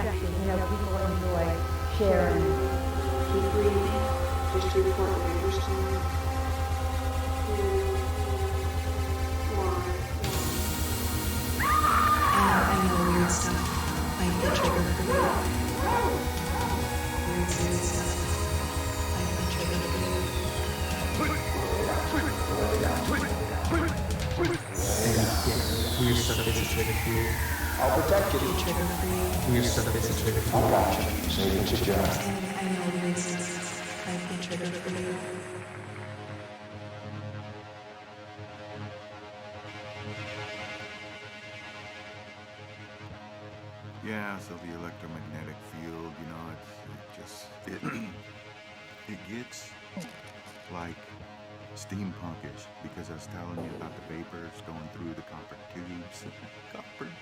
projection. People enjoy sharing. Keep breathing. Just to report what you're saying. 2, 1. I know weird stuff might be a trigger for you. Weird stuff might be a trigger for you. Weird stuff is a trigger for you. I'll protect you. Trigger for you. Weird stuff is a trigger for I'll you. watch you, so you can sit your ass. And I know weird stuff might be a trigger for you. Yeah, so the electromagnetic field, it gets like steampunkish, because I was telling you about the vapors going through the copper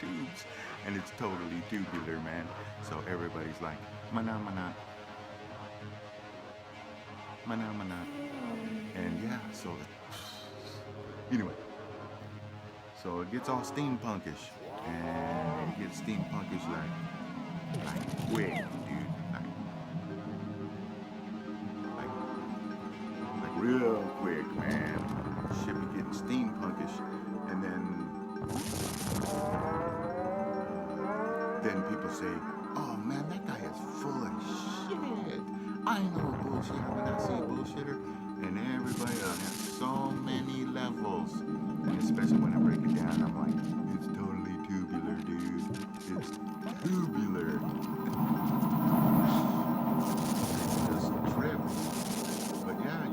tubes, and it's totally tubular, man. So everybody's like, mana mana, mana mana, and yeah, so anyway, so it gets all steampunkish, and it gets steampunkish like quick, dude, like real quick, man. Shit be getting steampunkish, and then people say, "Oh man, that guy is full of shit. I know a bullshitter when I see a bullshitter," and everybody on so many levels, and especially when I break it down, I'm like, it's totally tubular, dude. It's tubular. Just trip. But yeah,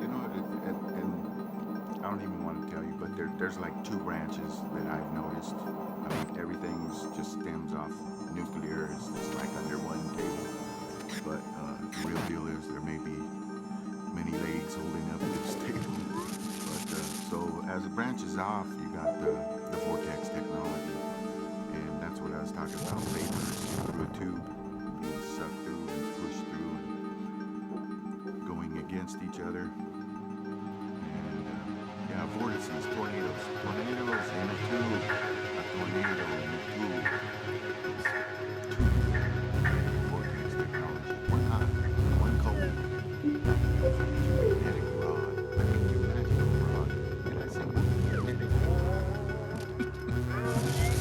and I don't even want to tell you, but there's like two branches that I've noticed. I mean, everything's just stems off nuclear. It's just like under one table. But the real deal is there may be many legs holding up this table. But so as it branches off, you got the vortex technology, and that's what I was talking about. Vapors through a tube being sucked through and pushed through and going against each other. And vortices, tornadoes in a tube. A tornado in a tube. Vortex technology. One hot, one cold. Magnetic rod. Like a magical rod. Did I say magnetic?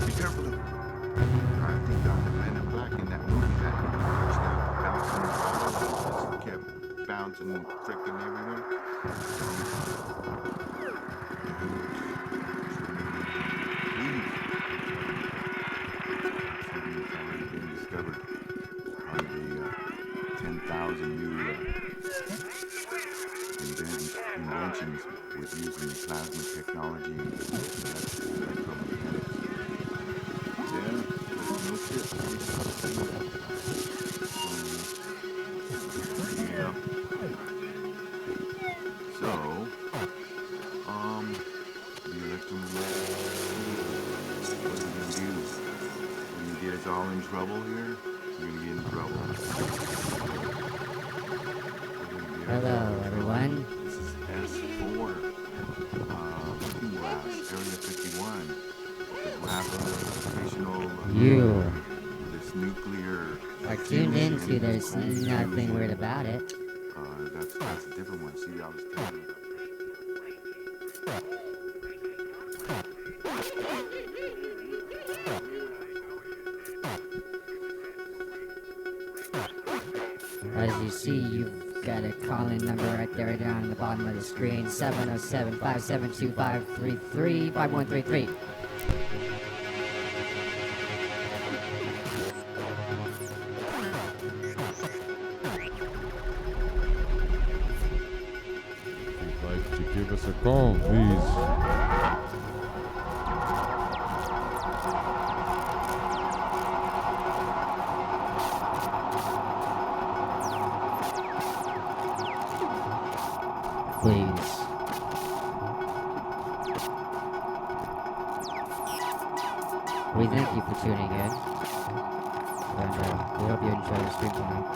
Be careful though. I think the Men in Black in that movie that just kept bouncing and freaking everywhere. Been discovered on the 10,000 new inventions with using plasma technology and electromagnetics. Yeah, no shit. Yeah. So, the electromagnetic, what are we gonna do? When you get us all in trouble here, you're gonna get in trouble. Hello, everyone. This is S.2, looking glass, Area 51. The gravitational. This nuclear. Are tuned into. There's nothing weird about it. That's a different one. See, I was telling you. As you see, you've got a call-in number right there down on the bottom of the screen, 707-572-533-5133. If you'd like to give us a call, please. Please. We thank you for tuning in. And we hope you enjoy the stream tonight.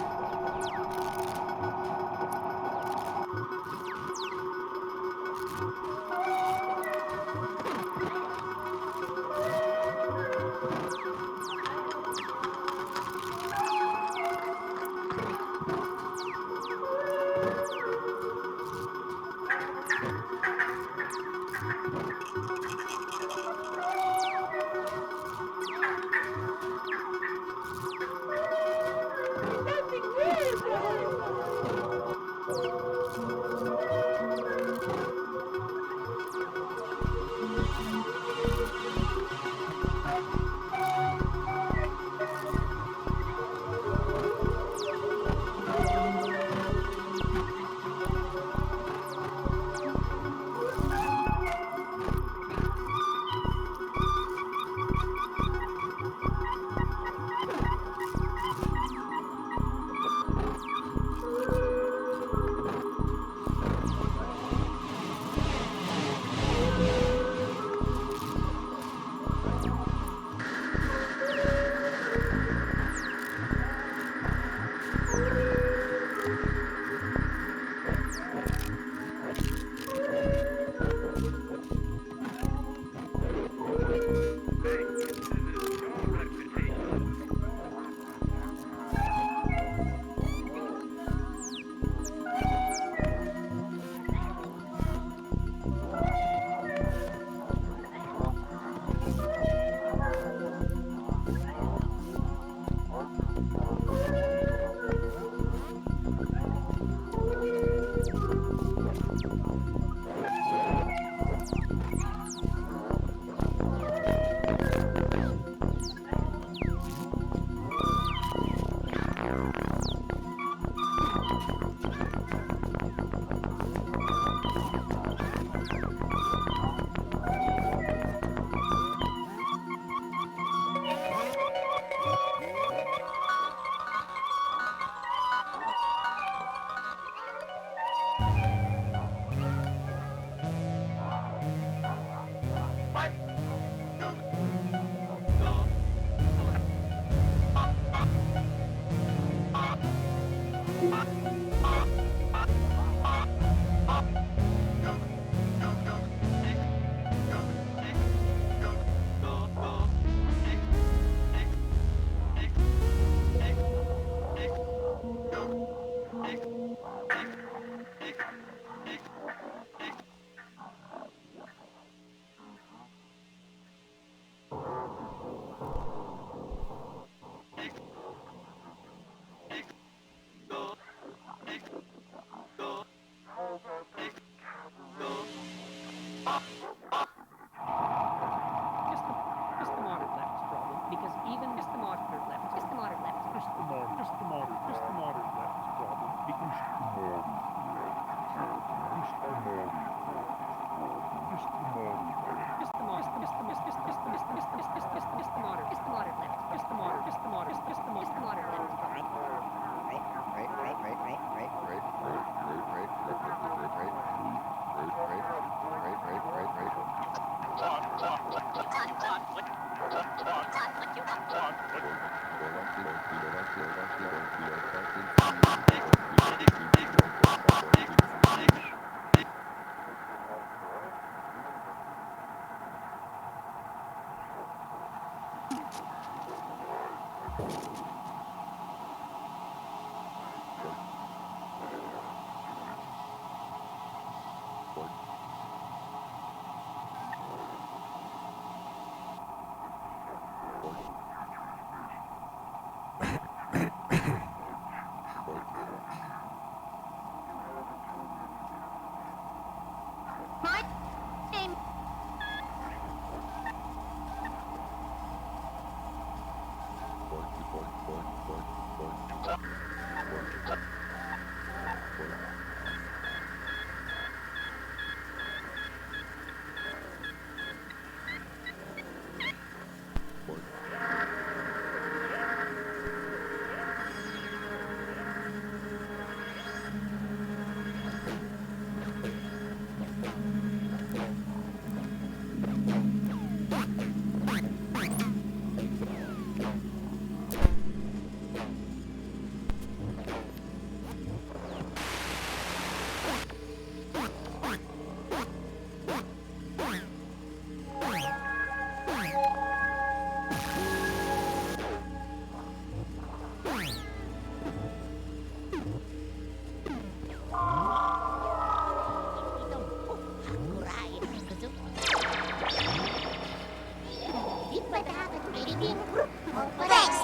Thanks,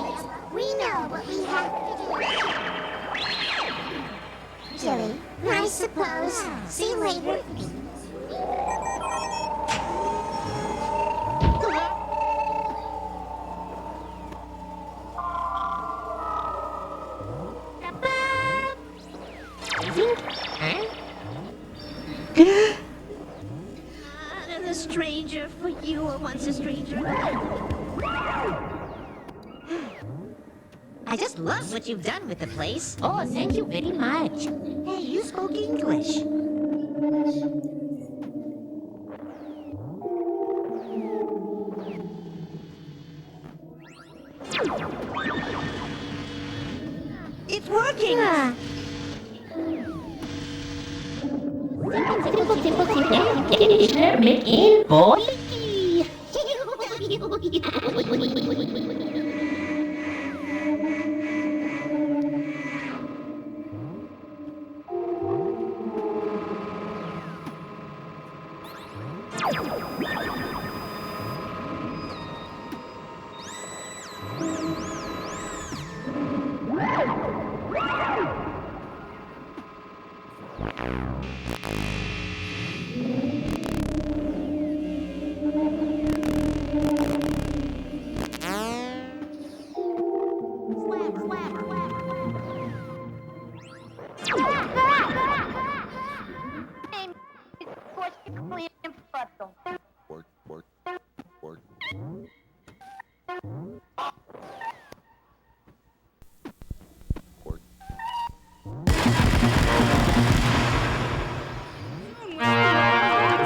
we know what we have to do. Jilly, I suppose. See you later. A stranger for you or once a stranger. I just love what you've done with the place. Oh, thank you very much. Hey, you spoke English. It's working!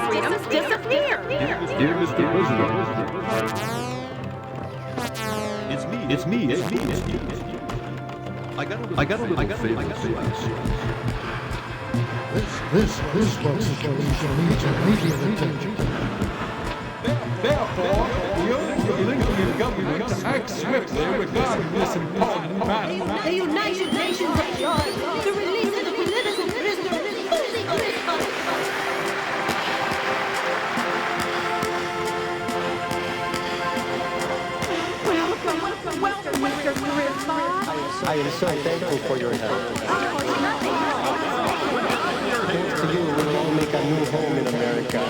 Freedom's disappeared! Dear Mr. President. It's me. I got a little favor to ask. This responsibility needs immediate attention. Therefore, the Olympian government acts swiftly regarding this important matter. The United Nations adjourn the release of the political prisoners is fully responsible. Welcome, Mr. Griswold. I am so thankful for your help. Thanks to you, we'll all make a new home in America.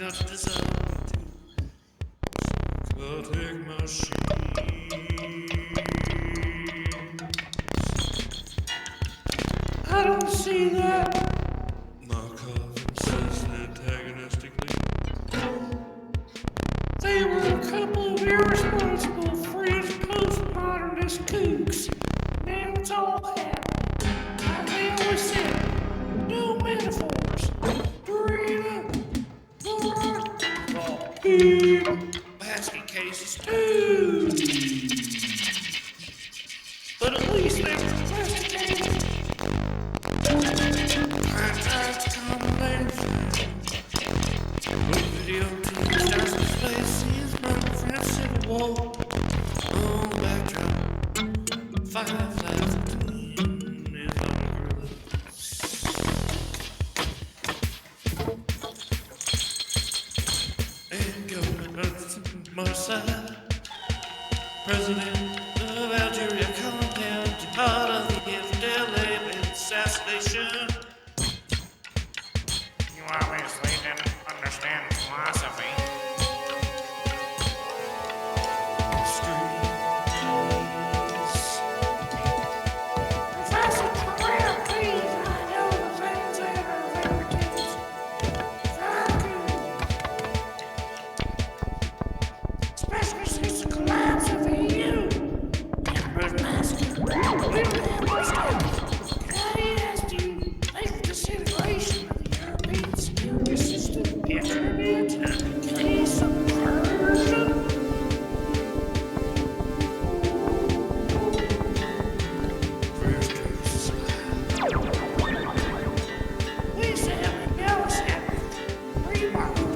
I don't see that. Markov says antagonistically. They were a couple of irresponsible French postmodernist kooks. Now it's all happened. Like they always said, no metaphors. Burrito. Basket cases too. But at least they were investigated. Privatized combination. Video to the stars of space scenes from the French Civil War. On the backdrop, fireflies between his umbrellas. And Governor Marseille, President of Algeria, calling down to part of the infidel assassination. You obviously didn't understand philosophy. Screams. Professor Terrell, please, I know the things that are verities. Especially since the collapse of the EU. Emperor's massacre. We don't have much time. Can I ask you, like the disintegration of the European security system, internet, case subversion? First curse. We said we never said remarks.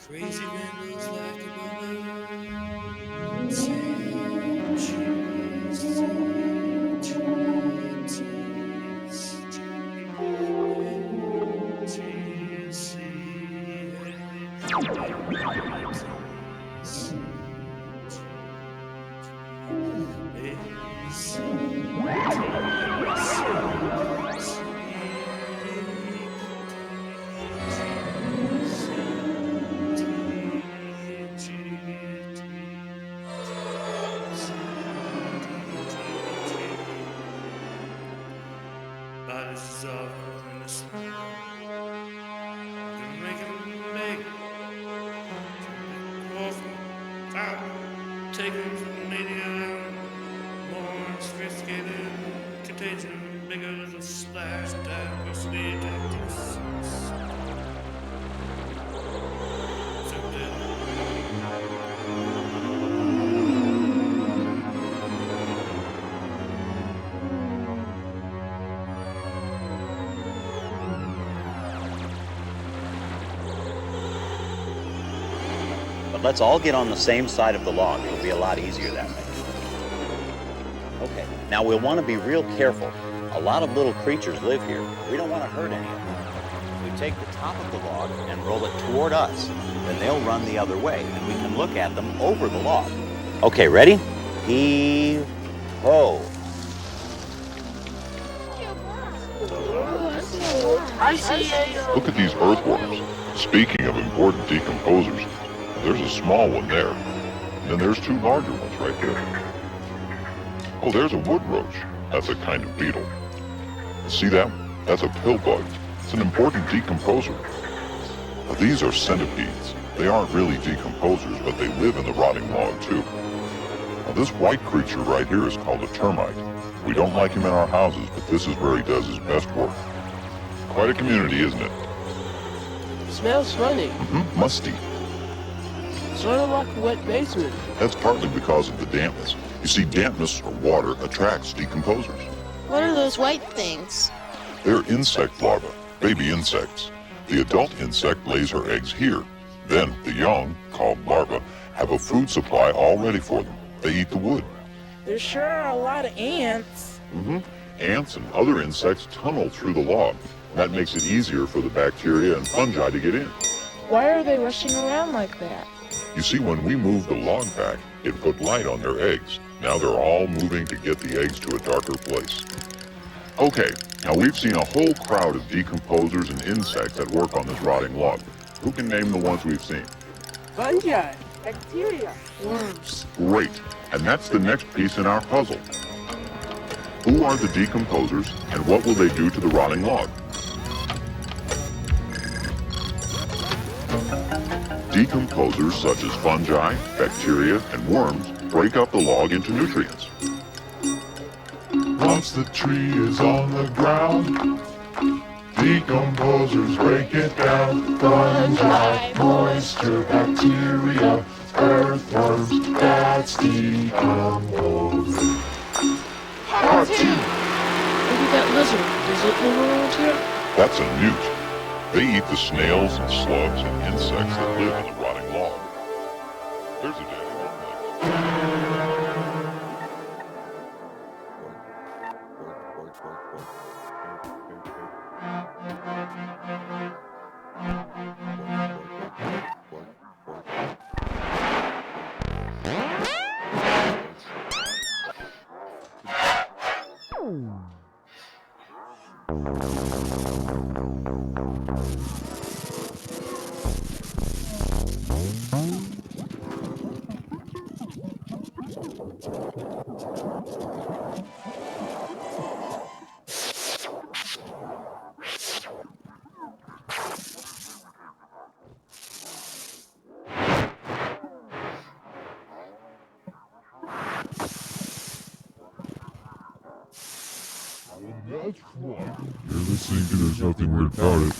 Crazy vandals like a balloon. Bodies dissolve in the sun. Gonna make it big. Taken from the media, more sophisticated contagion, bigger than a slash diversity tactics. So But let's all get on the same side of the log. It'll be a lot easier that way. Okay, now we'll want to be real careful. A lot of little creatures live here. We don't want to hurt any of them. We take the top of the log and roll it toward us. Then they'll run the other way, and we can look at them over the log. Okay, ready? Heave-ho. Look at these earthworms. Speaking of important decomposers, there's a small one there. And then there's two larger ones right there. Oh, there's a wood roach. That's a kind of beetle. See that? That's a pill bug. It's an important decomposer. Now, these are centipedes. They aren't really decomposers, but they live in the rotting log too. Now, This white creature right here is called a termite. We don't like him in our houses, but this is where he does his best work. Quite a community, isn't it? Smells funny. Musty. Sort of like a wet basement. That's partly because of the dampness. You see, dampness or water attracts decomposers. What are those white things? They're insect larvae, baby insects. The adult insect lays her eggs here. Then the young, called larvae, have a food supply all ready for them. They eat the wood. There sure are a lot of ants. Ants and other insects tunnel through the log. That makes it easier for the bacteria and fungi to get in. Why are they rushing around like that? You see, when we moved the log back, it put light on their eggs. Now they're all moving to get the eggs to a darker place. Okay, now we've seen a whole crowd of decomposers and insects at work on this rotting log. Who can name the ones we've seen? Fungi, bacteria, worms. Great, and that's the next piece in our puzzle. Who are the decomposers, and what will they do to the rotting log? Decomposers such as fungi, bacteria, and worms break up the log into nutrients. Once the tree is on the ground, decomposers break it down. Fungi, moisture, bacteria, earthworms, that's decomposing. Part 2. Maybe that lizard, does it live around here? That's a newt. They eat the snails and slugs and insects that live on the rotting log. There's a daddy long You're listening to There's Nothing Weird About It.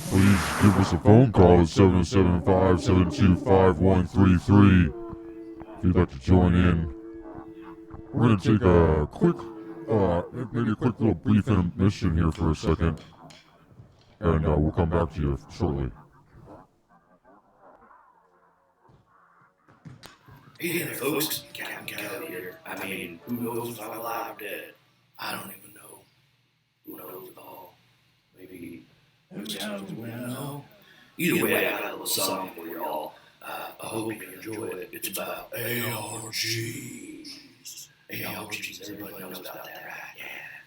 Please give us a phone call at 775-725-1133 if you'd like to join in. We're going to take a quick, maybe a quick little brief intermission here for a second, and we'll come back to you shortly. Hey there, folks. Captain Kelly here. I mean, who knows if I'm alive or dead? I don't even know. Who knows at all? Maybe someone will know. Either way, I got a little song for you all. I hope you enjoy it. It's about ARGs. ARGs, everybody knows about that, right? Yeah.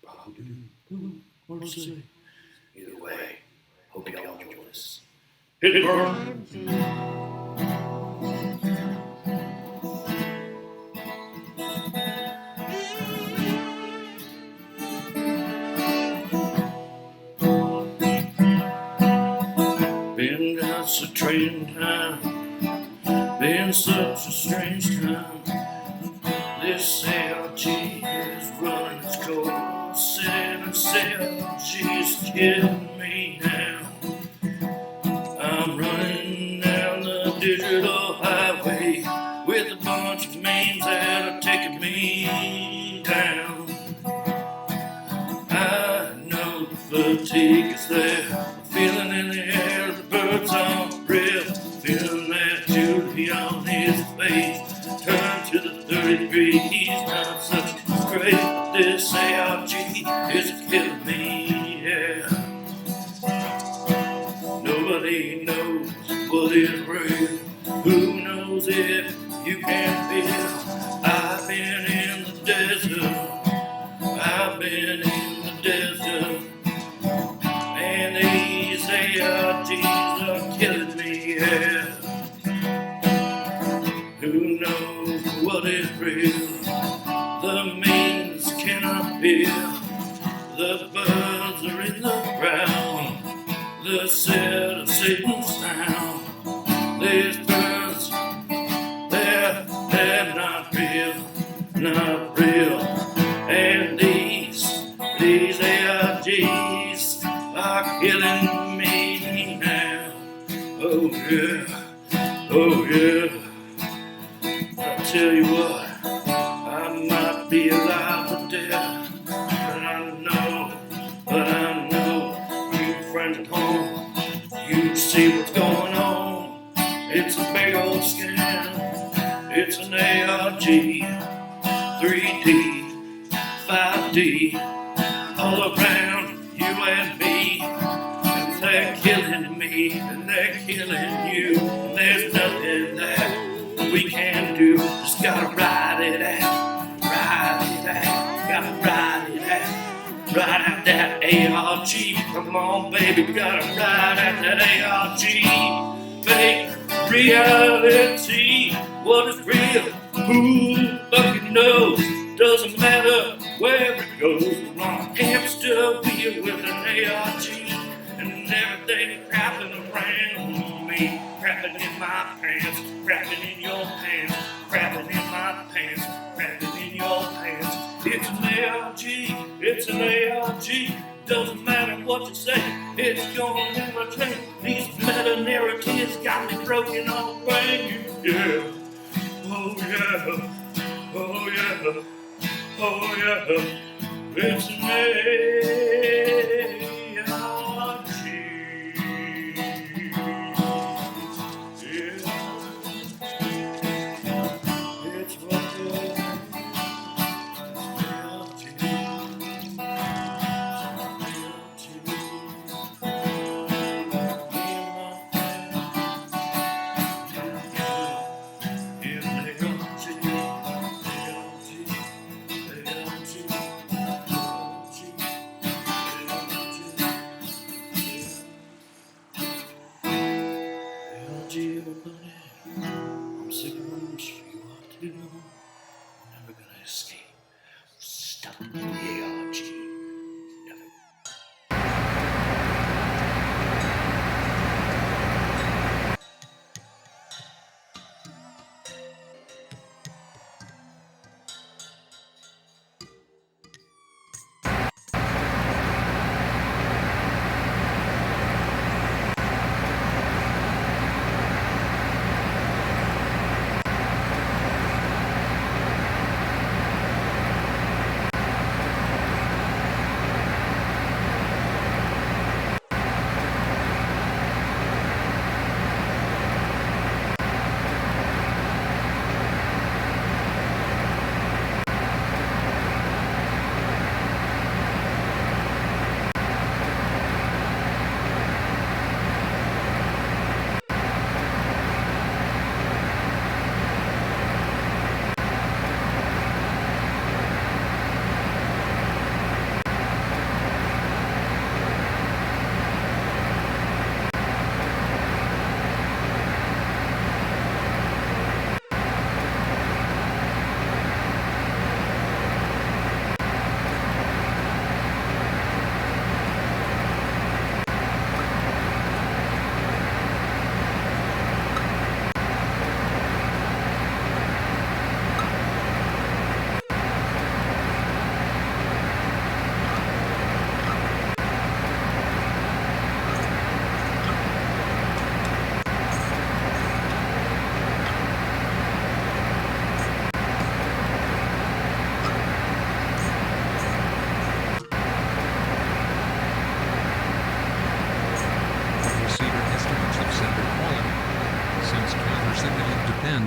Probably do. What to say? Either way, hope y'all enjoy this. Hit it, bro. Been such a trading time, been such a strange time. This ARG is running its course, and this ARG is killing me now. I'm running down the digital highway with a bunch of memes that are taking me down. I know the fatigue is there, feeling in the air, the birds on the breath, feeling that Julie on his face, turn to the 30 degrees, not such a disgrace, but this ARG is killing me, yeah. Nobody knows what is real, who knows if you can feel. I've been in the desert, I've been in the desert, and these ARGs are killing me, yeah. Who knows what is real? The means cannot feel. The birds are in the ground. The set of Satan's town. These birds, they're not real. not real. And these ARGs are killing me now. Oh yeah, oh yeah. I tell you what, I might be alive or dead, but I know, you friends at home, you see what's going on. It's a big old scam. It's an ARG, 3D, 5D, all around you and me. And they're killing me, and they're killing you. And there's nothing that we can do. Just gotta ride it out, gotta ride it out. Ride out that ARG. Come on, baby, gotta ride out that ARG. Fake reality, what is real? Who fucking knows? Doesn't matter where it goes. I'm on a hamster wheel with an ARG, and everything crapping around me. Crapping in my pants, crapping in your pants, crapping in my pants, crapping in your pants. It's an ARG, it's an ARG. Doesn't matter what you say, it's gonna never change. These meta-narratives got me broken all the way. Yeah, oh yeah, oh yeah, oh yeah. It's an ARG. Yeah, it's what it is. I'm sick of them, show you what to do. Never gonna escape. Stop the ARG.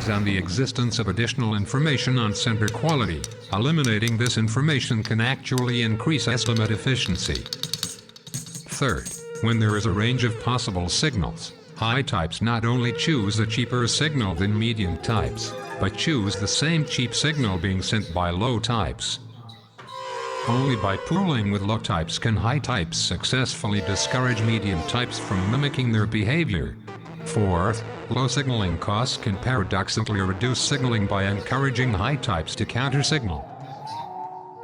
On the existence of additional information on sender quality. Eliminating this information can actually increase estimate efficiency. Third, when there is a range of possible signals, high types not only choose a cheaper signal than medium types, but choose the same cheap signal being sent by low types. Only by pooling with low types can high types successfully discourage medium types from mimicking their behavior. Fourth, low signaling costs can paradoxically reduce signaling by encouraging high types to counter-signal.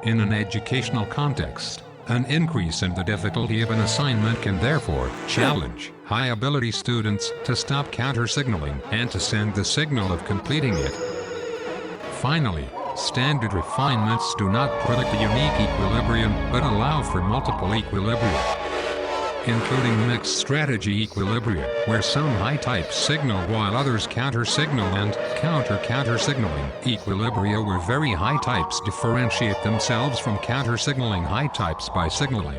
In an educational context, an increase in the difficulty of an assignment can therefore challenge high-ability students to stop counter-signaling and to send the signal of completing it. Finally, Standard refinements do not predict a unique equilibrium, but allow for multiple equilibria, including mixed strategy equilibria, where some high types signal while others counter-signal, and counter-signaling equilibria where very high types differentiate themselves from counter-signaling high types by signaling.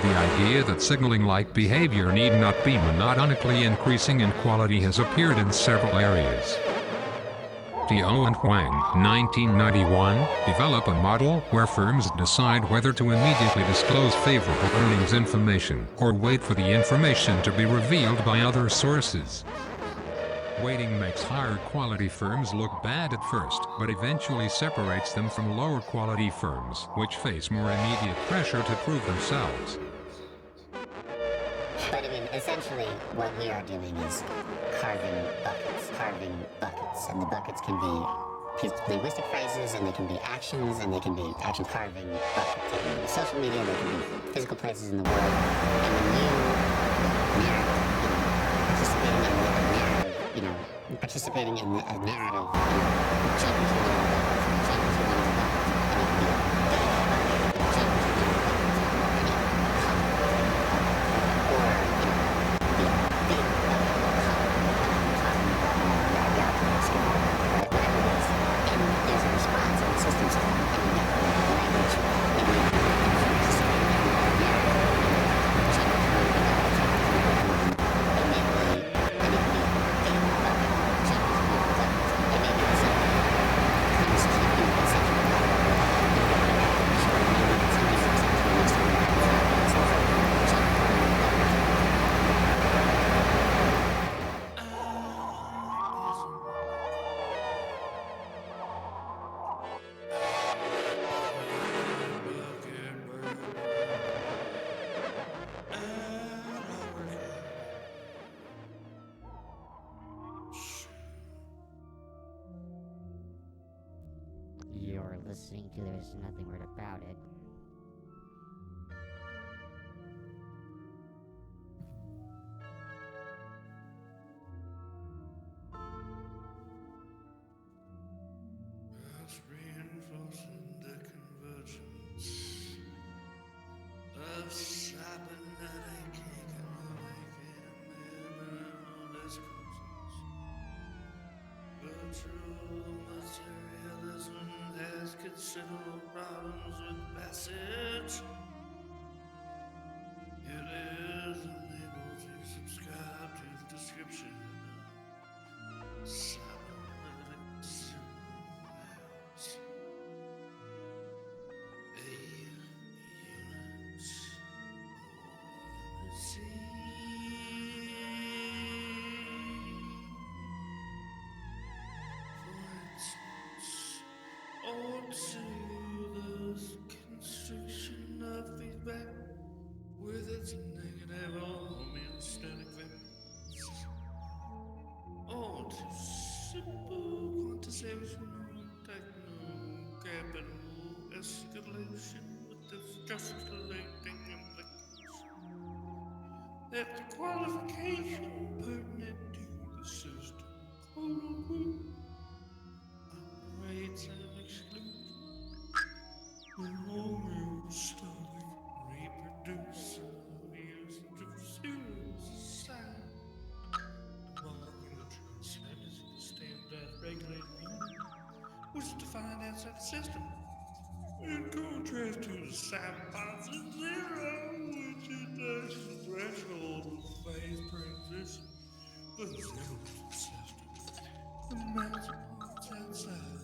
The idea that signaling-like behavior need not be monotonically increasing in quality has appeared in several areas. Teo and Huang, 1991, develop a model where firms decide whether to immediately disclose favorable earnings information or wait for the information to be revealed by other sources. Waiting makes higher quality firms look bad at first, but eventually separates them from lower quality firms, which face more immediate pressure to prove themselves. But I mean, essentially, what we are doing is carving buckets, and the buckets can be linguistic phrases, and they can be actions, and they can be action carving buckets. They can be social media, they can be physical places in the world. And when you participating in a narrative, changes your buckets, changes your buckets, and it can be You're listening to There's Nothing Weird About It. That's reinforcing the convergence of cybernetic economic and liberal discourses. Virtual materialism has considerable problems with passage. It is unable to subscribe to the description of cybernetic zeros. A unit or to the constriction of feedback with its negative or homeostatic values, or to simple quantization or techno-capital escalation with its justifying implications. That the qualification pertinent to the system, quote-unquote, operates an exclusion. The homeostatic reproducer usage of zeros aside. The molecular transcend is the standardized regulated unit, which is defined outside the system. In contrast to the cyberpositive zero, which is the threshold of the phase transition, but zero to the system. The mass parts outside.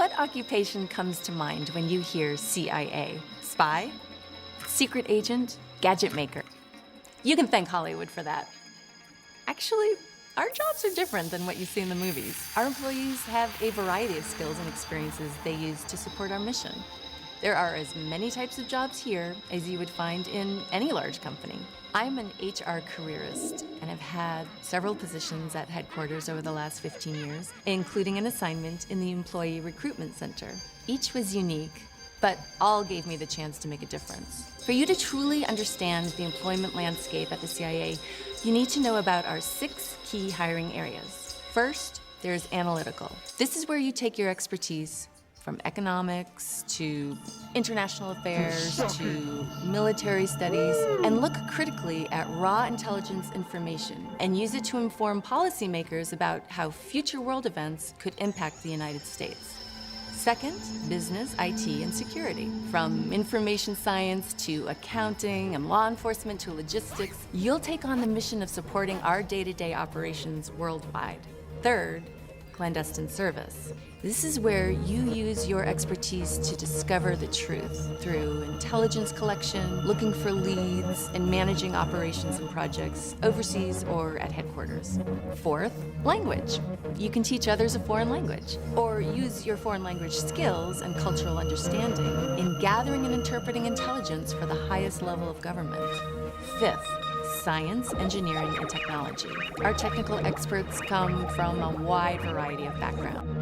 What occupation comes to mind when you hear CIA? Spy? Secret agent? Gadget maker? You can thank Hollywood for that. Actually, our jobs are different than what you see in the movies. Our employees have a variety of skills and experiences they use to support our mission. There are as many types of jobs here as you would find in any large company. I'm an HR careerist and have had several positions at headquarters over the last 15 years, including an assignment in the Employee Recruitment Center. Each was unique, but all gave me the chance to make a difference. For you to truly understand the employment landscape at the CIA, you need to know about our 6 key hiring areas. First, there's analytical. This is where you take your expertise from economics to international affairs to military studies and look critically at raw intelligence information and use it to inform policymakers about how future world events could impact the United States. Second, business, IT, and security. From information science to accounting and law enforcement to logistics, you'll take on the mission of supporting our day-to-day operations worldwide. Third, clandestine service. This is where you use your expertise to discover the truth through intelligence collection, looking for leads, and managing operations and projects overseas or at headquarters. Fourth, language. You can teach others a foreign language or use your foreign language skills and cultural understanding in gathering and interpreting intelligence for the highest level of government. Fifth, science, engineering, and technology. Our technical experts come from a wide variety of backgrounds.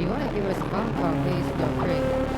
you want to give us a phone call, please feel free.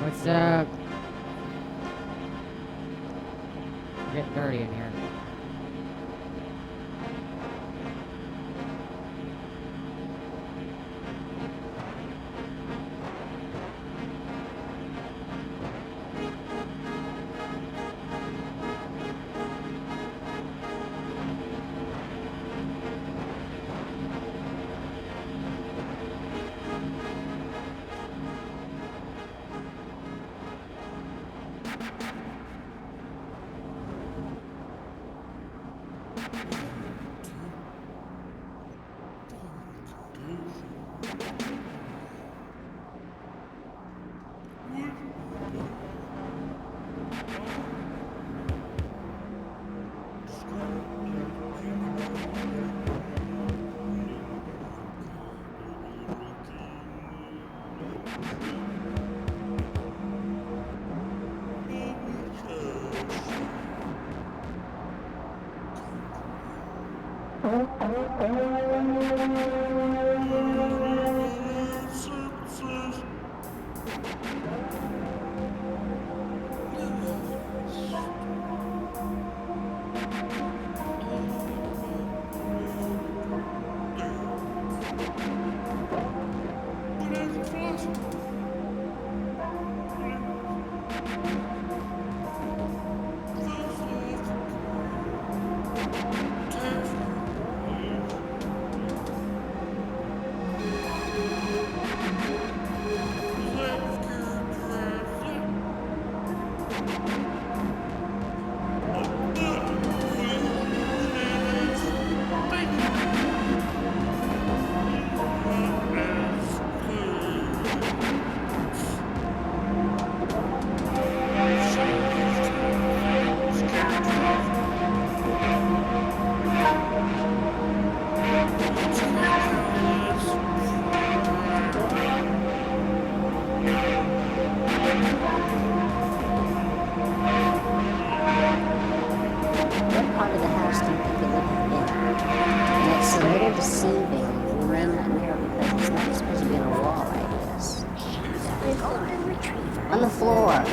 What's up? Getting dirty in here. On the floor.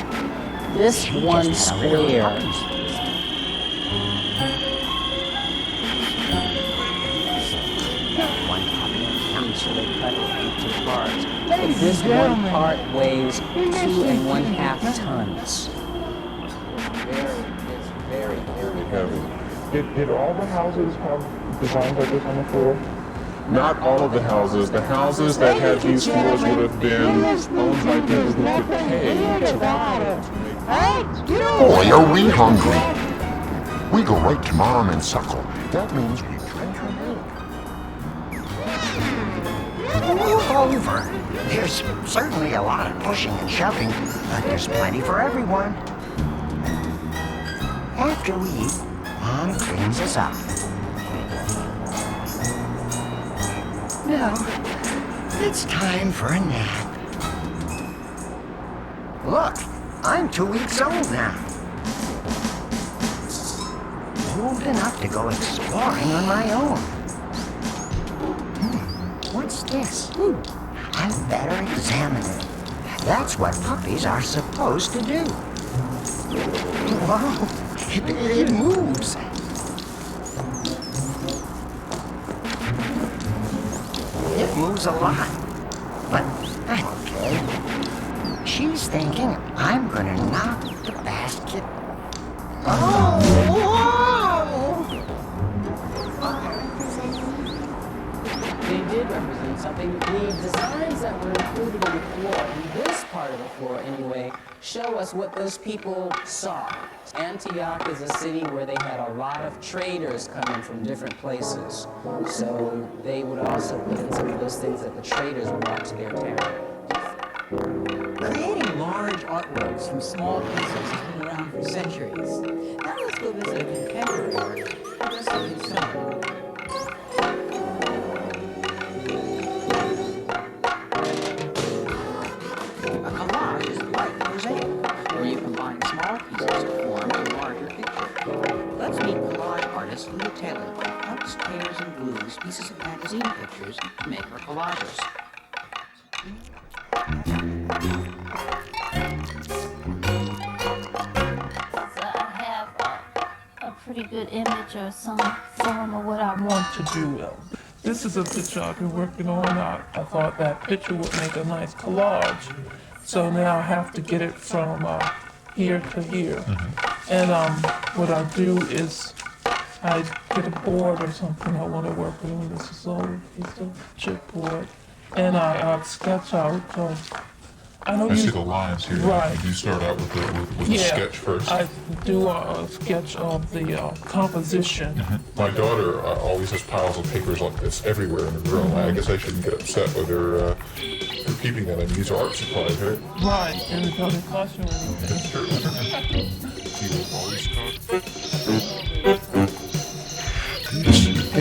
This one square. One puppy counts, so they cut it into parts. But this one part weighs 2.5 tons. It's very heavy. Did all the houses have designs like this on the floor? Not all of the houses. The houses that had these floors would have been owned by people who could pay to operate. Boy, are we hungry. We go right to Mom and suckle. That means we drink her milk. Move over. There's certainly a lot of pushing and shoving, but there's plenty for everyone. After we eat, Mom cleans us up. Now, it's time for a nap. Look, I'm 2 weeks old now. Old enough to go exploring on my own. What's this? I better examine it. That's what puppies are supposed to do. Whoa, it moves. It moves a lot, but I'm okay. She's thinking I'm gonna knock the basket. Oh! They did represent something. The designs that were included in the floor, in this part of the floor anyway, show us what those people saw. Antioch is a city where they had a lot of traders coming from different places. So they would also put in some of those things that the traders brought to their town. Creating large artworks from small pieces has been around for centuries. Now let's go visit a contemporary artist who does something similar. A collage is like a mosaic, where you combine small pieces to form a larger picture. Let's meet collage artist Lou Taylor, who cuts, tears, and glues pieces of magazine pictures to make her collages. pretty good image or some form of what I want to do. This is a picture I've been working on. I thought that picture would make a nice collage. So now I have to get it from here to here. And what I do is I get a board or something I want to work on. This is all piece of chipboard. And I sketch out. I know I see the lines here. Right. You start out with the sketch first. I do a sketch of the composition. My daughter always has piles of papers like this everywhere in the room. I guess I shouldn't get upset with her for keeping them. I mean, these are art supplies, right? Right, and it doesn't cost you anything. That's true. This is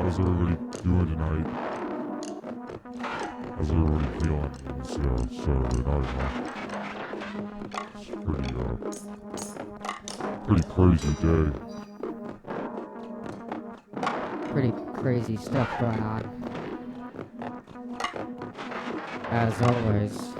How's everybody doing tonight? How's everybody feeling this Saturday night, It's pretty crazy day. Pretty crazy stuff going on. As always.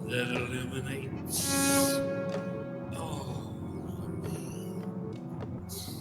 That eliminates all the needs.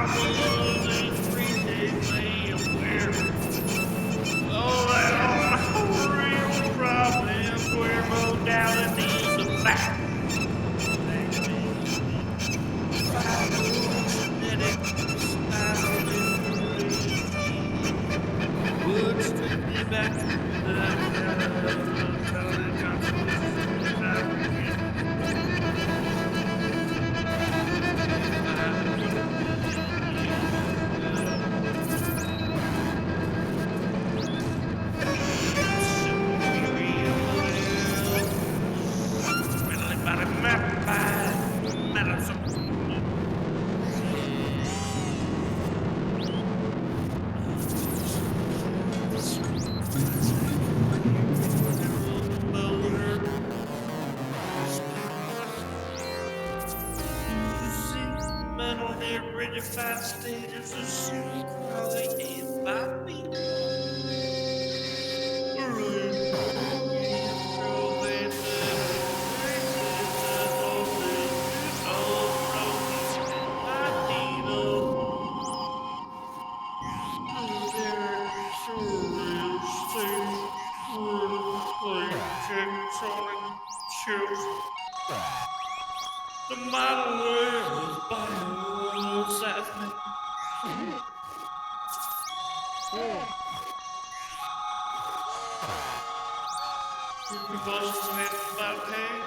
problems every day oh, that are real problems where modalities are back. Phylogenetic spiral would strictly back the consequences mentally rigidified stages of superquality and body. The model world is bioseismic. Convulsions and about pain,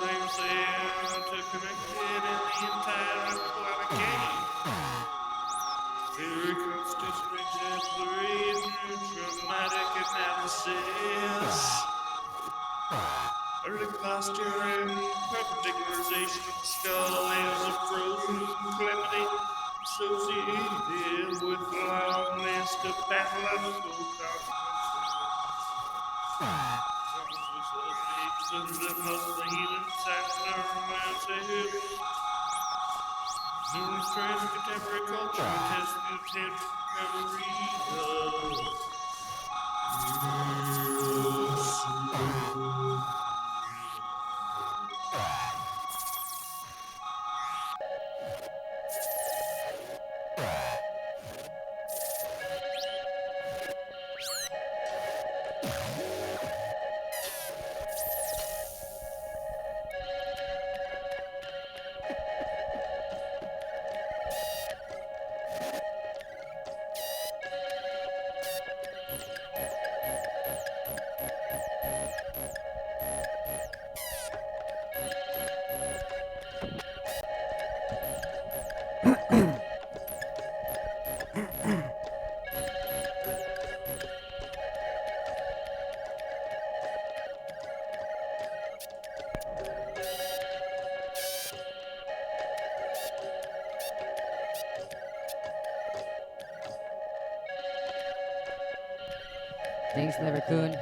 things they are interconnected in the entire aquatic game. Theory, constitution, exemplary, traumatic analysis. Early posture and perpendicularization of the skull is a frozen calamity associated with a long list of pathological consequences. The mostly healing numerous strands of contemporary culture test the recovery of Thanks, Levercoon.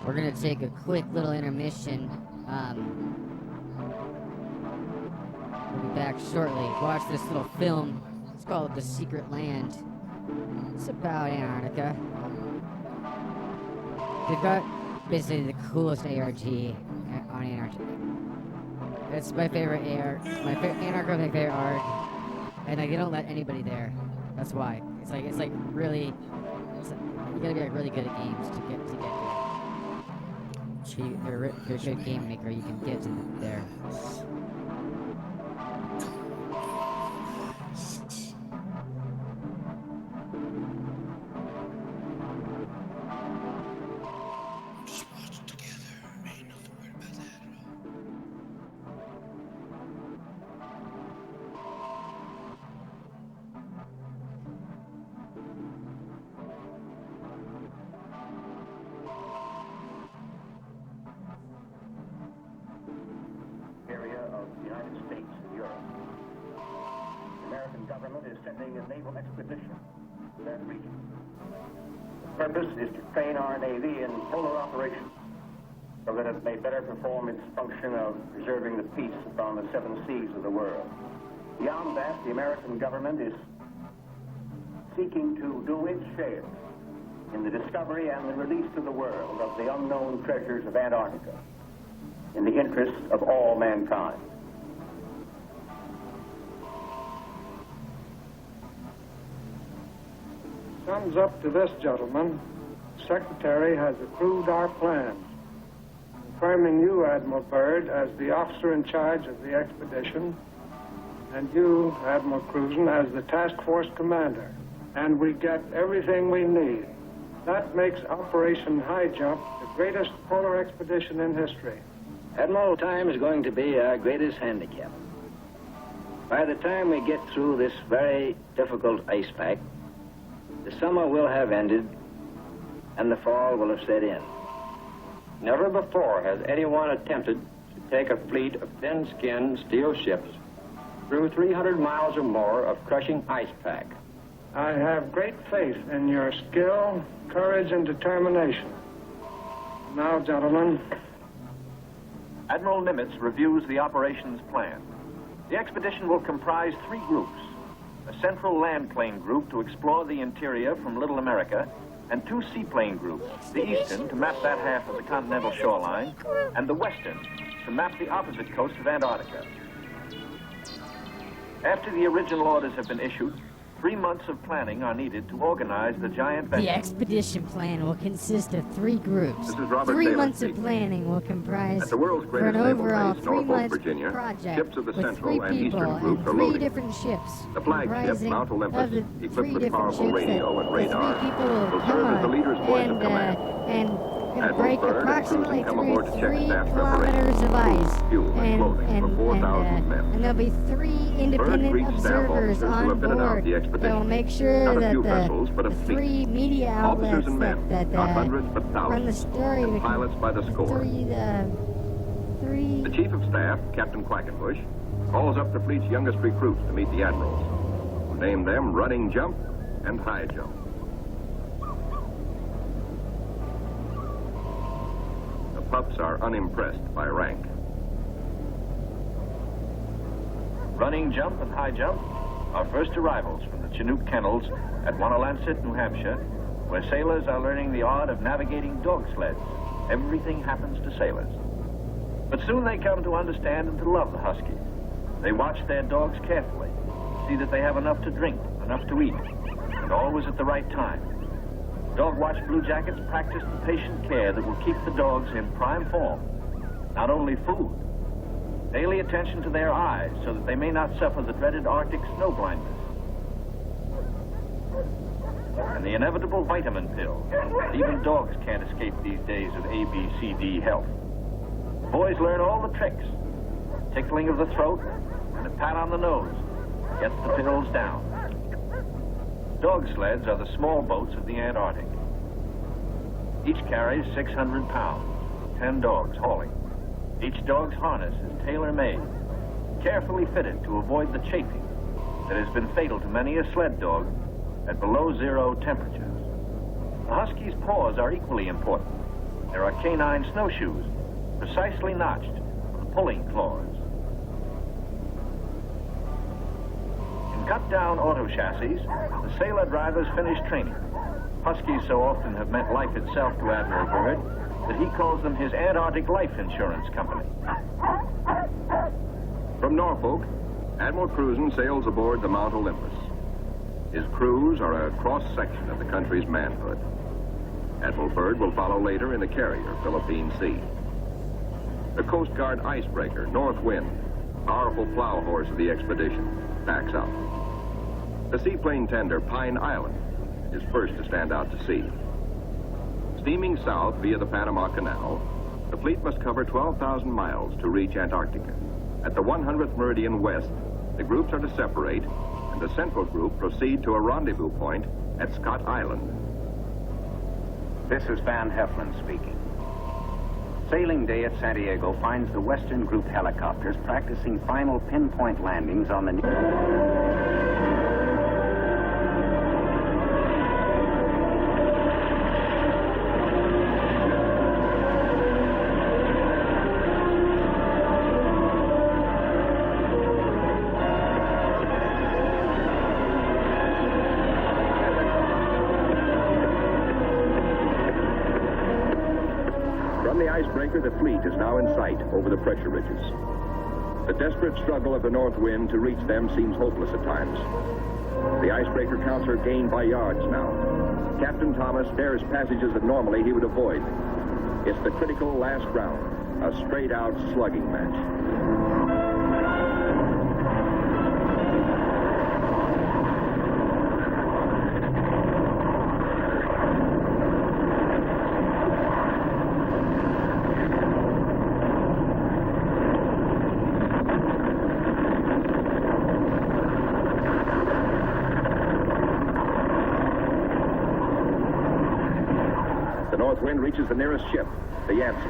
We're gonna take a quick little intermission. We'll be back shortly. Watch this little film. It's called The Secret Land. It's about Antarctica. They've got basically the coolest ARG on Antarctica. It's my favorite Antarctica is my favorite ARG. And like, they don't let anybody there. That's why. It's like really, you gotta be like really good at games to get there. If you're a good game maker, you can get to there. sending a naval expedition to that region. The purpose is to train our Navy in polar operations so that it may better perform its function of preserving the peace upon the 7 seas of the world. Beyond that, the American government is seeking to do its share in the discovery and the release to the world of the unknown treasures of Antarctica in the interest of all mankind. Sums up to this, gentlemen. The Secretary has approved our plans, confirming you, Admiral Byrd, as the officer in charge of the expedition, and you, Admiral Cruzen, as the task force commander. And we get everything we need. That makes Operation High Jump the greatest polar expedition in history. Admiral, time is going to be our greatest handicap. By the time we get through this very difficult ice pack, the summer will have ended and the fall will have set in. Never before has anyone attempted to take a fleet of thin-skinned steel ships through 300 miles or more of crushing ice pack. I have great faith in your skill, courage, and determination. Now, gentlemen. Admiral Nimitz reviews the operations plan. The expedition will comprise 3 groups: a central land plane group to explore the interior from Little America, and 2 seaplane groups, the eastern to map that half of the continental shoreline, and the western to map the opposite coast of Antarctica. After the original orders have been issued, 3 months of planning are needed to organize the giant venture. The expedition plan will consist of 3 groups. This is Robert 3 Taylor months of speaking. planning will comprise At the world's for an greatest naval overall base, 3 Norfolk, months Virginia, project ships of the with Central 3 and people Eastern Group and are 3 loading. different ships. The flagship, comprising Mount Olympus, of the equipped 3 with different powerful ships radio and that radar, the 3 people will will come serve as the on leader's voice of command. and Admiral break Byrd and approximately Cruzen come through aboard to check 3 staff kilometers of preparations, ice. fuel and clothing for 4,000 men. And there'll be 3 independent greets staff observers officers who on have been about board the that expedition. will make sure Not a that few vessels, but a the fleet. 3 media Officers outlets and men, that not hundreds but run thousands, the story and pilots by the score. The Chief of Staff, Captain Quackenbush, calls up the fleet's youngest recruits to meet the admirals, who name them Running Jump and High Jump. The pups are unimpressed by rank. Running Jump and High Jump are first arrivals from the Chinook kennels at Wanalancet, New Hampshire, where sailors are learning the art of navigating dog sleds. Everything happens to sailors. But soon they come to understand and to love the Huskies. They watch their dogs carefully, see that they have enough to drink, enough to eat, and always at the right time. Dog Watch Blue Jackets practice the patient care that will keep the dogs in prime form. Not only food, daily attention to their eyes so that they may not suffer the dreaded Arctic snow blindness. And the inevitable vitamin pill. Even dogs can't escape these days of ABCD health. The boys learn all the tricks. Tickling of the throat and a pat on the nose gets the pills down. Dog sleds are the small boats of the Antarctic. Each carries 600 pounds, 10 dogs hauling. Each dog's harness is tailor-made, carefully fitted to avoid the chafing that has been fatal to many a sled dog at below 0 temperatures. The Husky's paws are equally important. There are canine snowshoes, precisely notched for the pulling claws. In cut-down auto chassis, the sailor drivers finish training. Huskies so often have meant life itself to Admiral Byrd that he calls them his Antarctic Life Insurance Company. From Norfolk, Admiral Cruzen sails aboard the Mount Olympus. His crews are a cross-section of the country's manhood. Admiral Byrd will follow later in the carrier, Philippine Sea. The Coast Guard icebreaker, North Wind, powerful plow horse of the expedition, backs up. The seaplane tender, Pine Island, is first to stand out to sea. Steaming south via the Panama Canal, the fleet must cover 12,000 miles to reach Antarctica. At the 100th meridian west, the groups are to separate, and the central group proceed to a rendezvous point at Scott Island. This is Van Heflin speaking. Sailing day at Santiago finds the Western Group helicopters practicing final pinpoint landings on the... From the icebreaker, the fleet is now in sight over the pressure ridges. The desperate struggle of the north wind to reach them seems hopeless at times. The icebreaker counts are gained by yards now. Captain Thomas dares passages that normally he would avoid. It's the critical last round, a straight-out slugging match. The north wind reaches the nearest ship, the Yancey.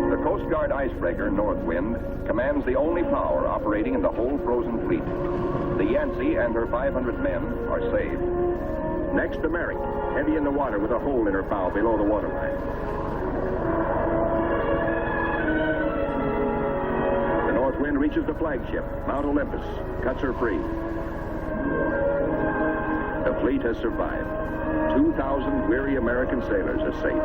The Coast Guard icebreaker, North Wind, commands the only power operating in the whole frozen fleet. The Yancey and her 500 men are saved. Next, the Merrick, heavy in the water with a hole in her bow below the waterline. Wind reaches the flagship, Mount Olympus, cuts her free. The fleet has survived. 2,000 weary American sailors are safe.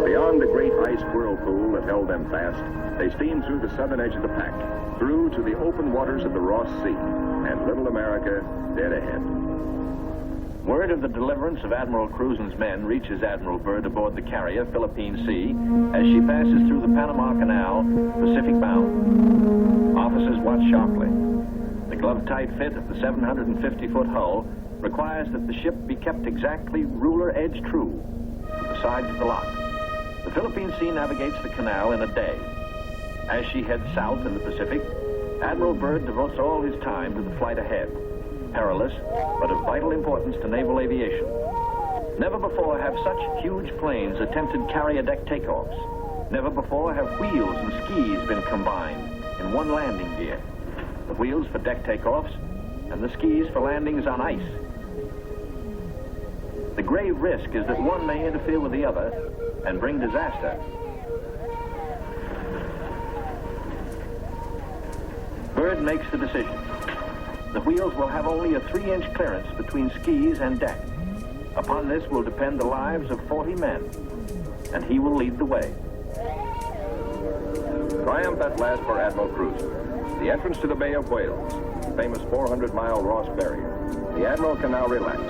Beyond the great ice whirlpool that held them fast, they steam through the southern edge of the pack, through to the open waters of the Ross Sea, and little America dead ahead. Word of the deliverance of Admiral Cruzen's men reaches Admiral Byrd aboard the carrier Philippine Sea as she passes through the Panama Canal, Pacific bound. Officers watch sharply. The glove-tight fit of the 750-foot hull requires that the ship be kept exactly ruler edge true, the sides of the lock. The Philippine Sea navigates the canal in a day. As she heads south in the Pacific, Admiral Byrd devotes all his time to the flight ahead. Perilous, but of vital importance to naval aviation. Never before have such huge planes attempted carrier deck takeoffs. Never before have wheels and skis been combined in one landing gear. The wheels for deck takeoffs and the skis for landings on ice. The grave risk is that one may interfere with the other and bring disaster. Byrd makes the decision. The wheels will have only a 3-inch clearance between skis and deck. Upon this will depend the lives of 40 men, and he will lead the way. Triumph at last for Admiral Cruzen. The entrance to the Bay of Whales, the famous 400-mile Ross Barrier. The Admiral can now relax.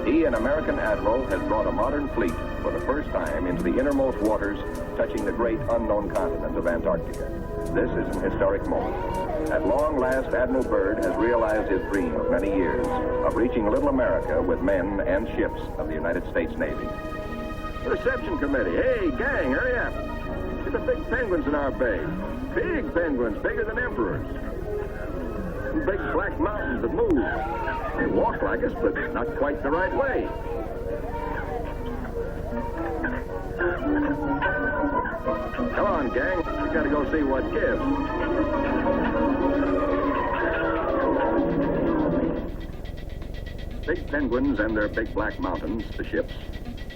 He, an American admiral, has brought a modern fleet for the first time into the innermost waters touching the great unknown continent of Antarctica. This is an historic moment. At long last, Admiral Byrd has realized his dream of many years of reaching little America with men and ships of the United States Navy. Reception committee. Hey, gang, hurry up. Look at the big penguins in our bay. Big penguins, bigger than emperors. And big black mountains that move. They walk like us, but not quite the right way. Come on, gang. We gotta go see what gives. Big penguins and their big black mountains, the ships,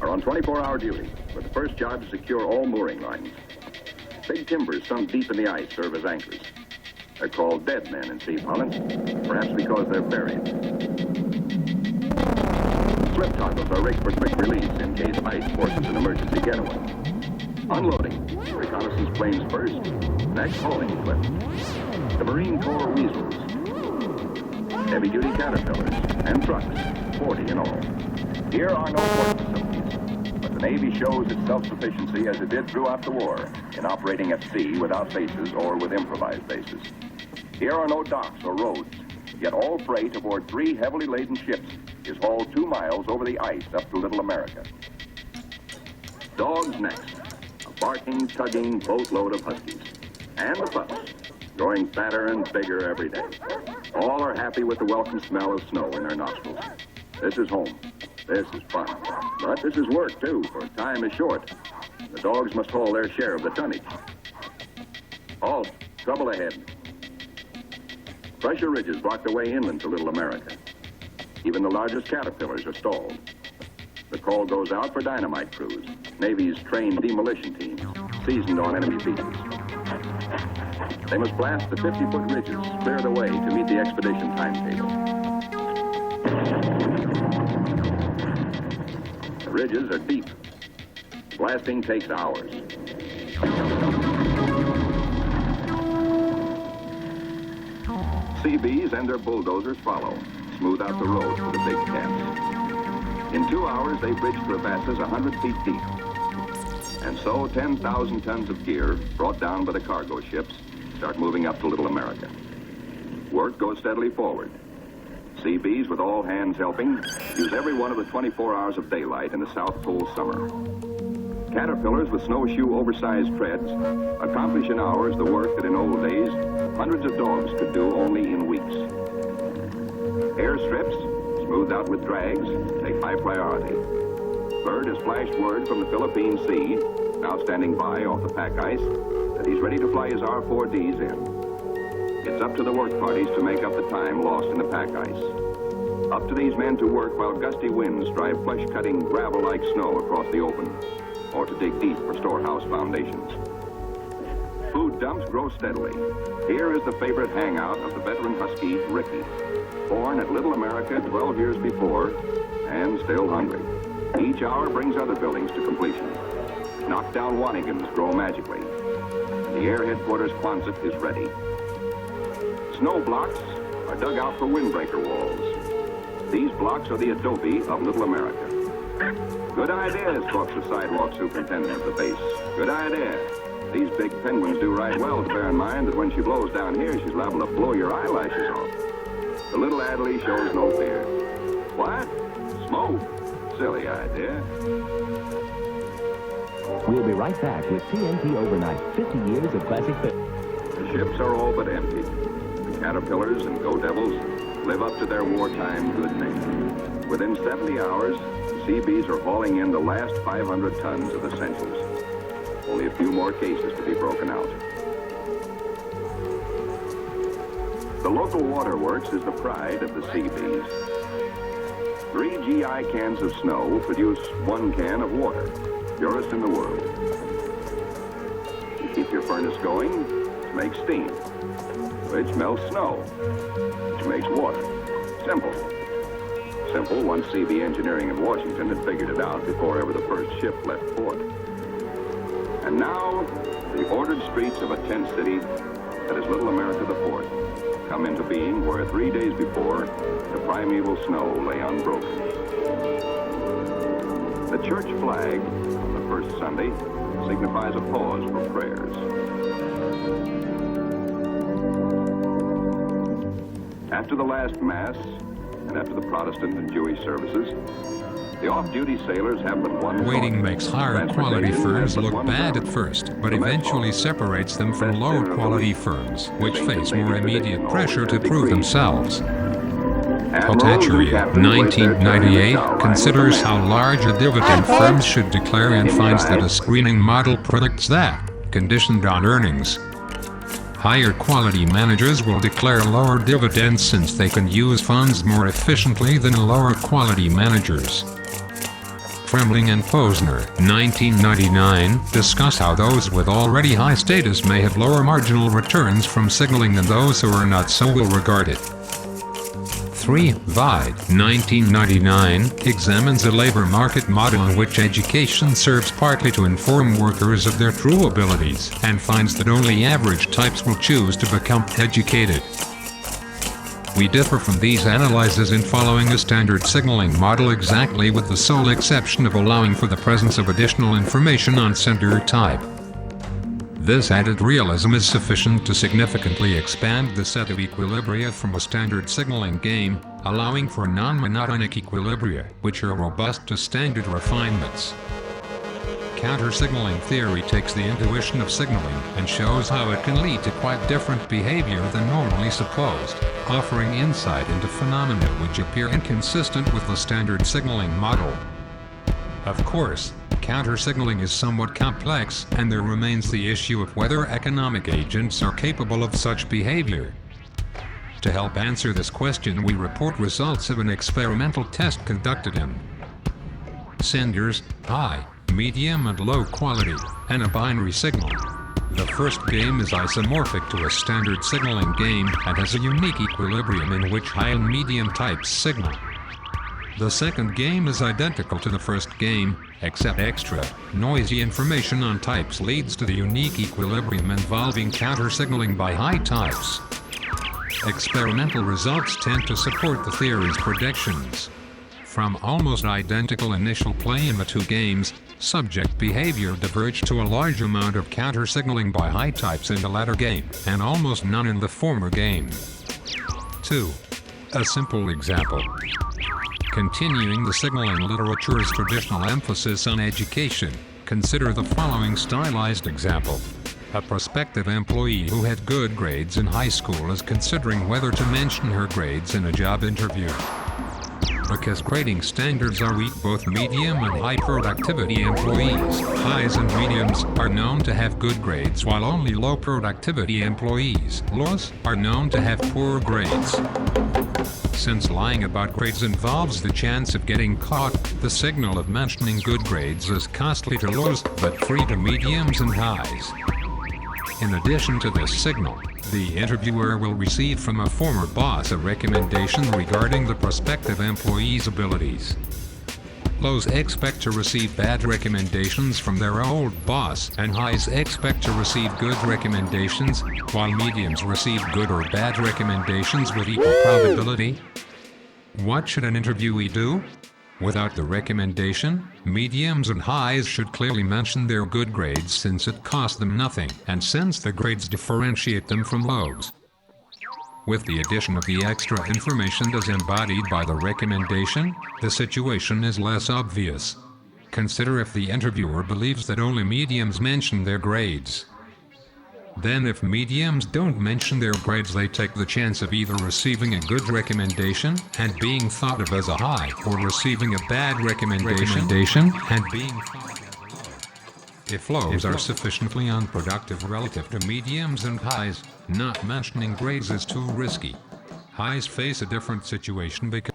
are on 24-hour duty with the first job to secure all mooring lines. Big timbers sunk deep in the ice serve as anchors. They're called dead men in sea parlance, perhaps because they're buried. Slip toggles are rigged for quick release in case ice forces an emergency getaway. Unloading. Reconnaissance planes first, next hauling equipment. The Marine Corps weasels. Heavy-duty caterpillars and trucks, 40 in all. Here are no port facilities, but the Navy shows its self-sufficiency as it did throughout the war in operating at sea without bases or with improvised bases. Here are no docks or roads, yet all freight aboard 3 heavily laden ships is hauled 2 miles over the ice up to Little America. Dogs next. A barking, tugging boatload of huskies. And the pups, growing fatter and bigger every day. All are happy with the welcome smell of snow in their nostrils. This is home. This is fun. But this is work, too, for time is short. The dogs must haul their share of the tonnage. Halt. Trouble ahead. Pressure ridges block the way inland to Little America. Even the largest caterpillars are stalled. The call goes out for dynamite crews, Navy's trained demolition teams, seasoned on enemy beaches. They must blast the 50-foot ridges, clear the way to meet the expedition timetable. The ridges are deep. Blasting takes hours. CBs and their bulldozers follow, smooth out the road for the big cats. In 2 hours, they bridge crevasses 100 feet deep. And so 10,000 tons of gear, brought down by the cargo ships, start moving up to Little America. Work goes steadily forward. CBs, with all hands helping, use every one of the 24 hours of daylight in the South Pole summer. Caterpillars with snowshoe oversized treads accomplish in hours the work that in old days hundreds of dogs could do only in weeks. Airstrips, smoothed out with drags, take high priority. Bird has flashed word from the Philippine Sea, now standing by off the pack ice, that he's ready to fly his R-4Ds in. It's up to the work parties to make up the time lost in the pack ice. Up to these men to work while gusty winds drive flesh-cutting gravel-like snow across the open, or to dig deep for storehouse foundations. Food dumps grow steadily. Here is the favorite hangout of the veteran Husky, Ricky. Born at Little America 12 years before, and still hungry. Each hour brings other buildings to completion. Knockdown Wanigans grow magically. The Air Headquarters Quonset is ready. Snow blocks are dug out for windbreaker walls. These blocks are the adobe of Little America. Good idea, squawks the sidewalk superintendent of the base. Good idea. These big penguins do right well to bear in mind that when she blows down here, she's liable to blow your eyelashes off. The little Adderley shows no fear. What? Smoke? Silly idea. We'll be right back with TNT Overnight, 50 years of classic fit. The ships are all but empty. The Caterpillars and Go Devils live up to their wartime good name. Within 70 hours, the CBs are hauling in the last 500 tons of essentials. Only a few more cases to be broken out. The local waterworks is the pride of the CBs. 3 GI cans of snow produce 1 can of water, purest in the world. You keep your furnace going to make steam, which melts snow, which makes water. Simple. Simple once CB Engineering in Washington had figured it out before ever the first ship left port. And now, the ordered streets of a tent city that is Little America the Port come into being where 3 days before, the primeval snow lay unbroken. The church flag on the first Sunday signifies a pause for prayers. After the last Mass, and after the Protestant and Jewish services, the off-duty sailors have but one Waiting makes higher quality firms look bad at first, but eventually separates them from lower quality firms, which face more immediate pressure to prove themselves. Potacheria, 1998, considers how large a dividend firms should declare and finds that a screening model predicts that, conditioned on earnings. Higher quality managers will declare lower dividends since they can use funds more efficiently than lower quality managers. Fremling and Posner, 1999, discuss how those with already high status may have lower marginal returns from signaling than those who are not so well regarded. 3. Vide, 1999, examines a labor market model in which education serves partly to inform workers of their true abilities, and finds that only average types will choose to become educated. We differ from these analyses in following a standard signaling model exactly with the sole exception of allowing for the presence of additional information on sender type. This added realism is sufficient to significantly expand the set of equilibria from a standard signaling game, allowing for non-monotonic equilibria, which are robust to standard refinements. Counter-signaling theory takes the intuition of signaling and shows how it can lead to quite different behavior than normally supposed, offering insight into phenomena which appear inconsistent with the standard signaling model. Of course, counter-signaling is somewhat complex, and there remains the issue of whether economic agents are capable of such behavior. To help answer this question, we report results of an experimental test conducted in senders, high, medium and low quality, and a binary signal. The first game is isomorphic to a standard signaling game and has a unique equilibrium in which high and medium types signal. The second game is identical to the first game, except extra, noisy information on types leads to the unique equilibrium involving counter-signaling by high types. Experimental results tend to support the theory's predictions. From almost identical initial play in the two games, subject behavior diverged to a large amount of counter-signaling by high types in the latter game, and almost none in the former game. 2. A simple example. Continuing the signaling literature's traditional emphasis on education, consider the following stylized example. A prospective employee who had good grades in high school is considering whether to mention her grades in a job interview. Because grading standards are weak, both medium and high productivity employees, highs and mediums, are known to have good grades, while only low productivity employees, lows, are known to have poor grades. Since lying about grades involves the chance of getting caught, the signal of mentioning good grades is costly to lows, but free to mediums and highs. In addition to this signal, the interviewer will receive from a former boss a recommendation regarding the prospective employee's abilities. Lows expect to receive bad recommendations from their old boss, and highs expect to receive good recommendations, while mediums receive good or bad recommendations with equal probability. What should an interviewee do? Without the recommendation, mediums and highs should clearly mention their good grades since it costs them nothing, and since the grades differentiate them from lows. With the addition of the extra information as embodied by the recommendation, the situation is less obvious. Consider if the interviewer believes that only mediums mention their grades. Then if mediums don't mention their grades, they take the chance of either receiving a good recommendation and being thought of as a high, or receiving a bad recommendation and being thought of as a low. If lows are sufficiently unproductive relative to mediums and highs, not mentioning grades is too risky. Highs face a different situation because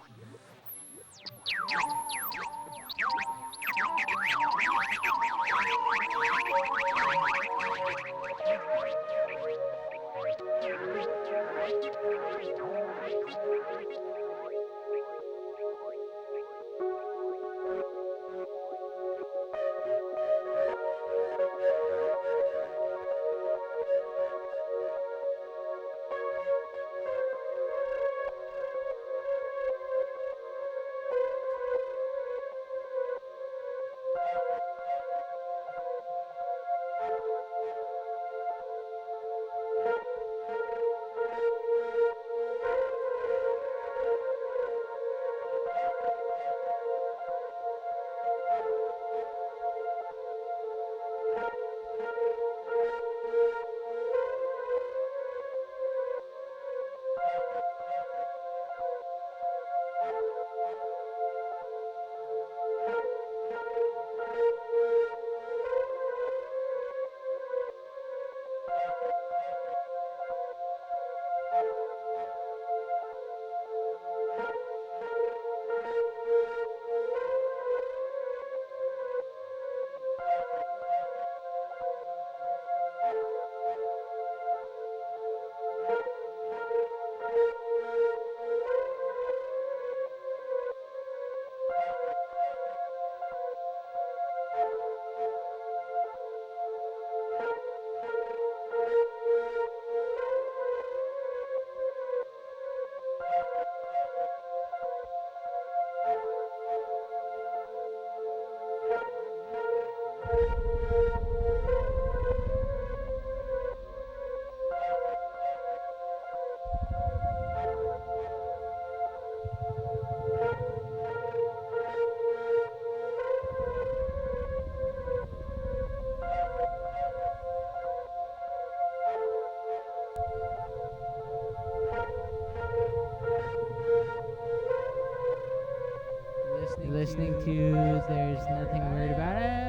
listening to There's Nothing Weird About It.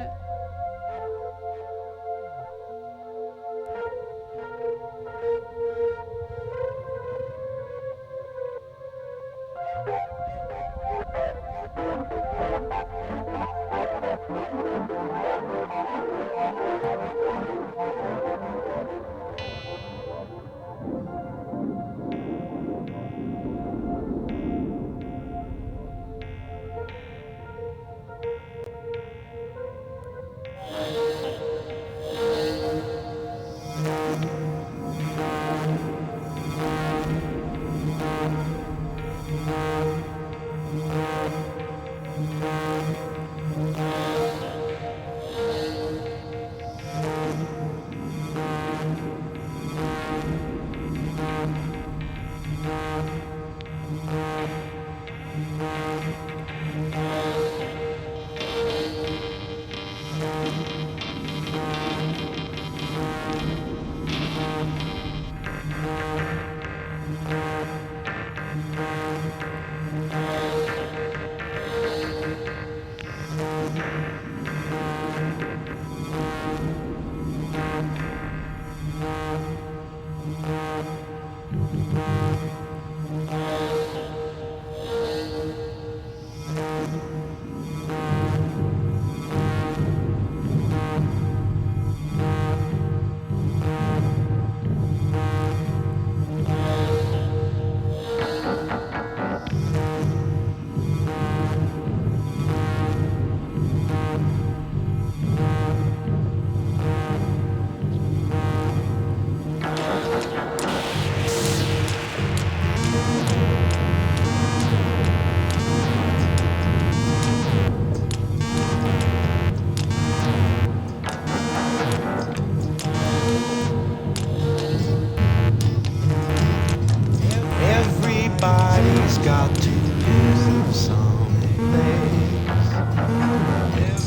Everybody's got to live someplace.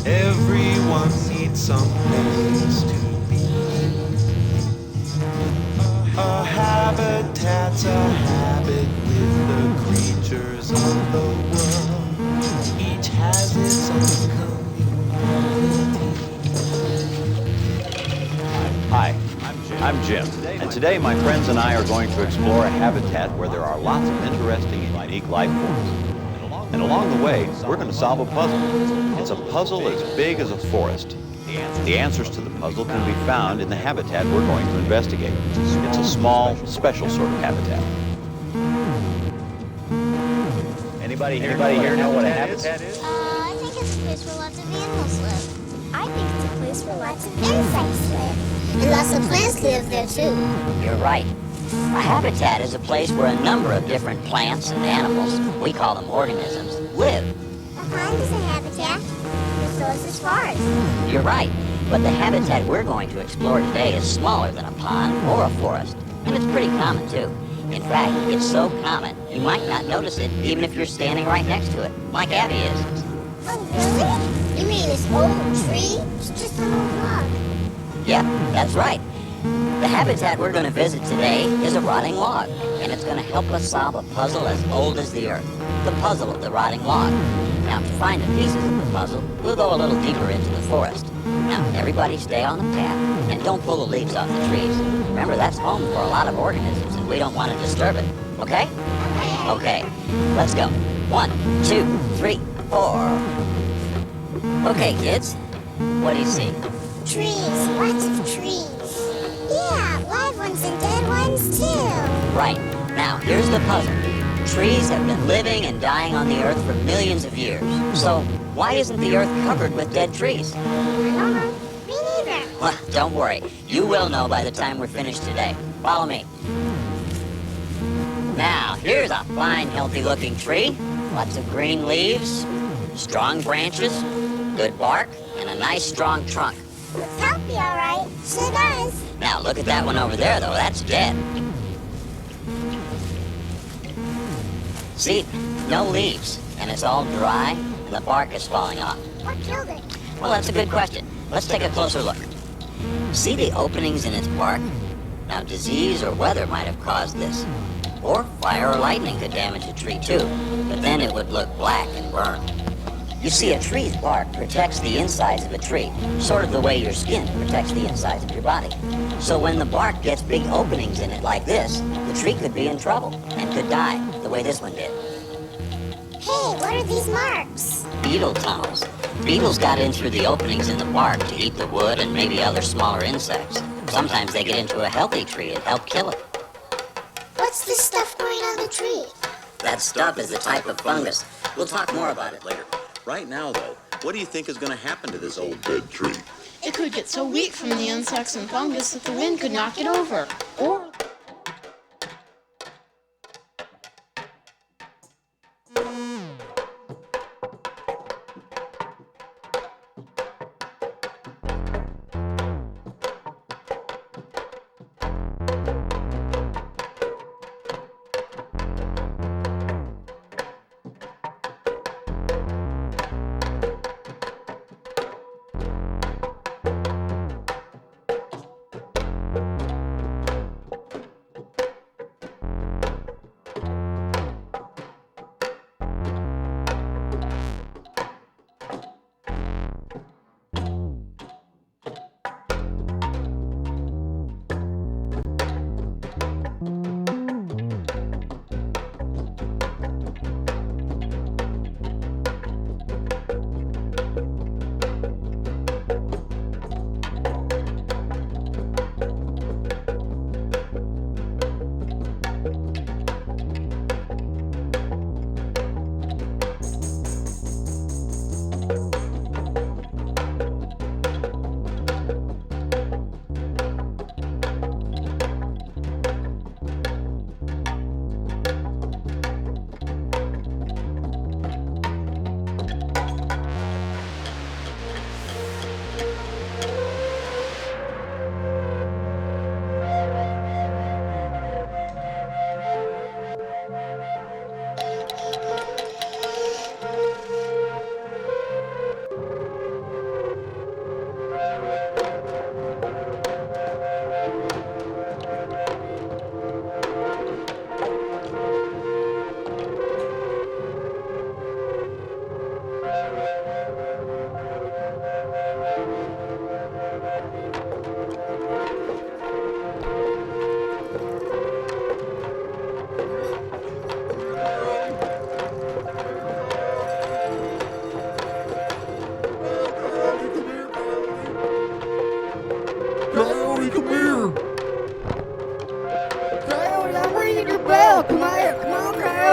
Everyone needs some place to be. A habitat's a habit with the creatures of the world. Each has its own community. Hi, I'm Jim, and today my friends and I are going to explore a habitat where there are lots of interesting and unique life forms. And along the way, we're going to solve a puzzle. It's a puzzle as big as a forest. The answers to the puzzle can be found in the habitat we're going to investigate. It's a small, special sort of habitat. Anybody here know what a habitat is? I think it's a place where lots of animals live. I think it's a place where lots of insects live. And lots of plants live there too. You're right. A habitat is a place where a number of different plants and animals, we call them organisms, live. A pond is a habitat, and so is this forest. You're right, but the habitat we're going to explore today is smaller than a pond or a forest, and it's pretty common too. In fact, it's so common, you might not notice it even if you're standing right next to it, like Abby is. Oh, really? You mean this old tree? It's just an old log. Yep, that's right. The habitat we're going to visit today is a rotting log, and it's going to help us solve a puzzle as old as the earth, the puzzle of the rotting log. Now, to find the pieces of the puzzle, we'll go a little deeper into the forest. Now, everybody stay on the path, and don't pull the leaves off the trees. Remember, that's home for a lot of organisms, and we don't want to disturb it, okay? Okay, let's go. 1, 2, 3, 4. Okay, kids, what do you see? Trees, lots of trees. Yeah, live ones and dead ones too. Right. Now, here's the puzzle. Trees have been living and dying on the earth for millions of years. So, why isn't the earth covered with dead trees? I don't know. Me neither. Well, don't worry. You will know by the time we're finished today. Follow me. Now, here's a fine, healthy-looking tree. Lots of green leaves, strong branches, good bark, and a nice, strong trunk. Looks healthy, all right. Sure does. Now, look at that one over there, though. That's dead. See? No leaves. And it's all dry, and the bark is falling off. What killed it? Well, that's a good question. Let's take a closer look. See the openings in its bark? Now, disease or weather might have caused this. Or fire or lightning could damage a tree, too. But then it would look black and burned. You see, a tree's bark protects the insides of a tree, sort of the way your skin protects the insides of your body. So when the bark gets big openings in it like this, the tree could be in trouble and could die, the way this one did. Hey, what are these marks? Beetle tunnels. Beetles got in through the openings in the bark to eat the wood and maybe other smaller insects. Sometimes they get into a healthy tree and help kill it. What's this stuff growing on the tree? That stuff is a type of fungus. We'll talk more about it later. Right now, though, what do you think is going to happen to this old dead tree? It could get so weak from the insects and fungus that the wind could knock it over. Or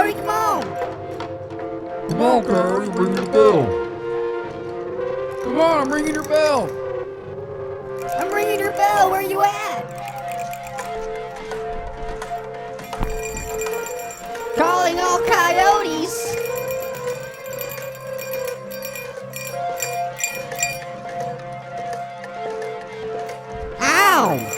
Coyote, come on! Come on, Coyote, ring your bell. Come on, I'm ringing your bell! I'm ringing your bell, where you at? Calling all coyotes! Ow!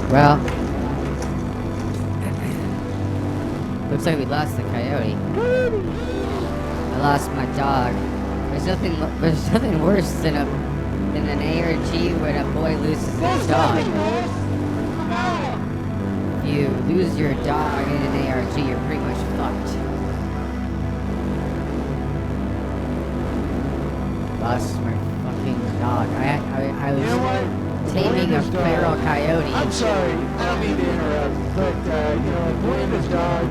Well, looks like we lost the coyote. I lost my dog. There's nothing worse than an ARG when a boy loses his dog. If you lose your dog in an ARG, you're pretty much fucked. Lost my fucking dog. I was taming a feral coyote. I'm sorry, I don't mean to interrupt, but, a boy and his dog,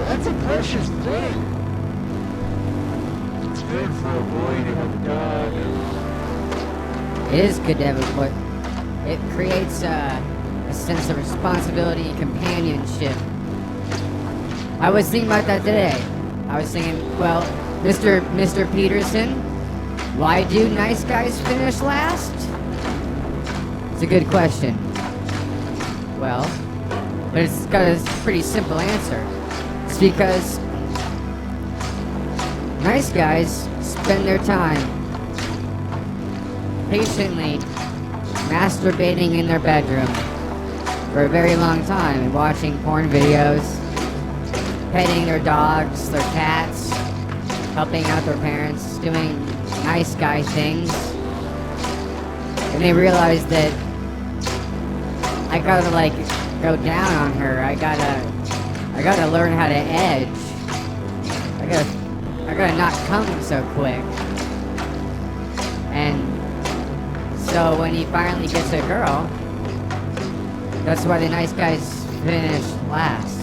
that's a precious thing. It's good for a boy to have a dog. It is good to have a boy. It creates a sense of responsibility and companionship. I was thinking about that today. I was thinking, well, Mr. Peterson, why do nice guys finish last? It's a good question. Well, but it's got a pretty simple answer. It's because nice guys spend their time patiently masturbating in their bedroom for a very long time and watching porn videos, petting their dogs, their cats, helping out their parents, doing nice guy things. And they realize that I gotta go down on her. I gotta learn how to edge. I gotta not come so quick. And so when he finally gets a girl, that's why the nice guys finish last.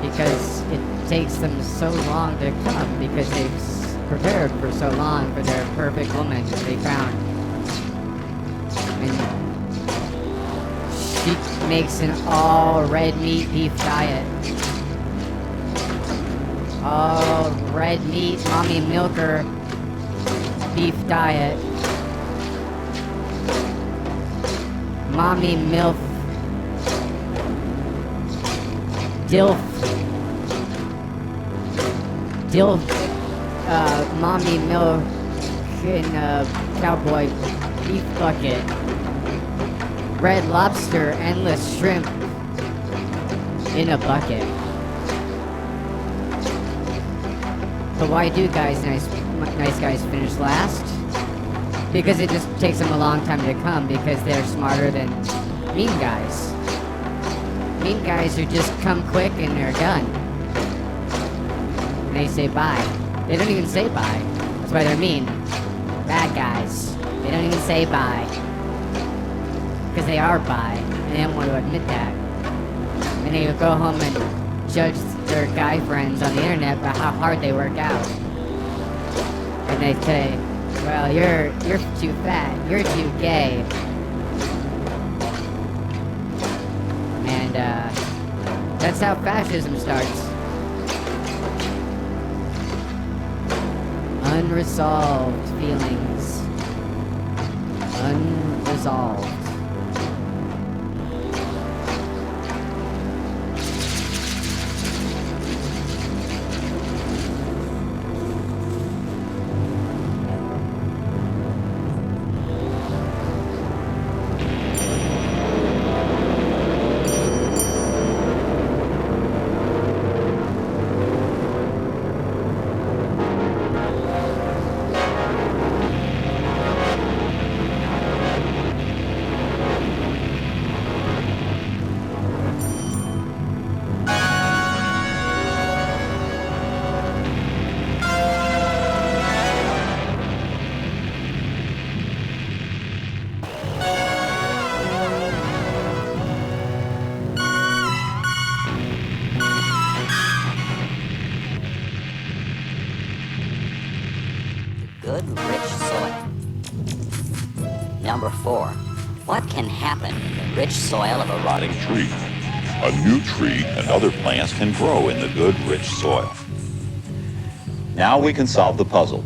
Because it takes them so long to come, because they've prepared for so long for their perfect woman that they found. And she makes an all red meat beef diet. All red meat mommy milker beef diet. Mommy milf dilf mommy milk in a cowboy beef bucket. Red lobster endless shrimp in a bucket. But why do nice guys finish last? Because it just takes them a long time to come, because they're smarter than mean guys. Mean guys who just come quick and they're done. And they say bye. They don't even say bye. That's why they're mean. Bad guys. They don't even say bye. Because they are bi, and they don't want to admit that. And they would go home and judge their guy friends on the internet about how hard they work out. And they'd say, well, you're too fat, you're too gay. And that's how fascism starts. Unresolved feelings. Unresolved. Good, rich soil. Number 4. What can happen in the rich soil of a Rotting tree. A new tree and other plants can grow in the good, rich soil. Now we can solve the puzzle.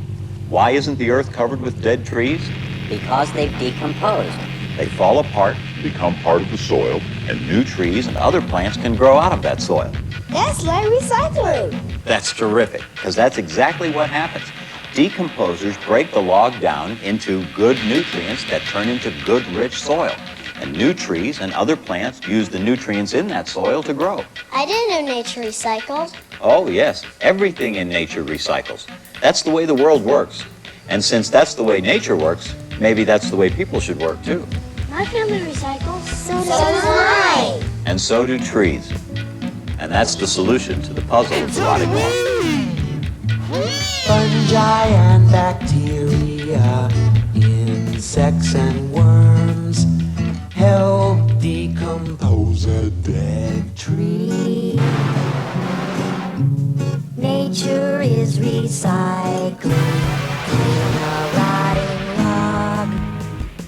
Why isn't the earth covered with dead trees? Because they've decomposed. They fall apart, Become part of the soil, and new trees and other plants can grow out of that soil. That's like recycling. That's terrific, because that's exactly what happens. Decomposers break the log down into good nutrients that turn into good, rich soil. And new trees and other plants use the nutrients in that soil to grow. I didn't know nature recycled. Oh, yes, everything in nature recycles. That's the way the world works. And since that's the way nature works, maybe that's the way people should work too. My family recycles. So does mine. And so do trees. And that's the solution to the puzzle of the rotting log. Fungi and bacteria, insects and worms help decompose a dead tree. Nature is recycling in a rotting log.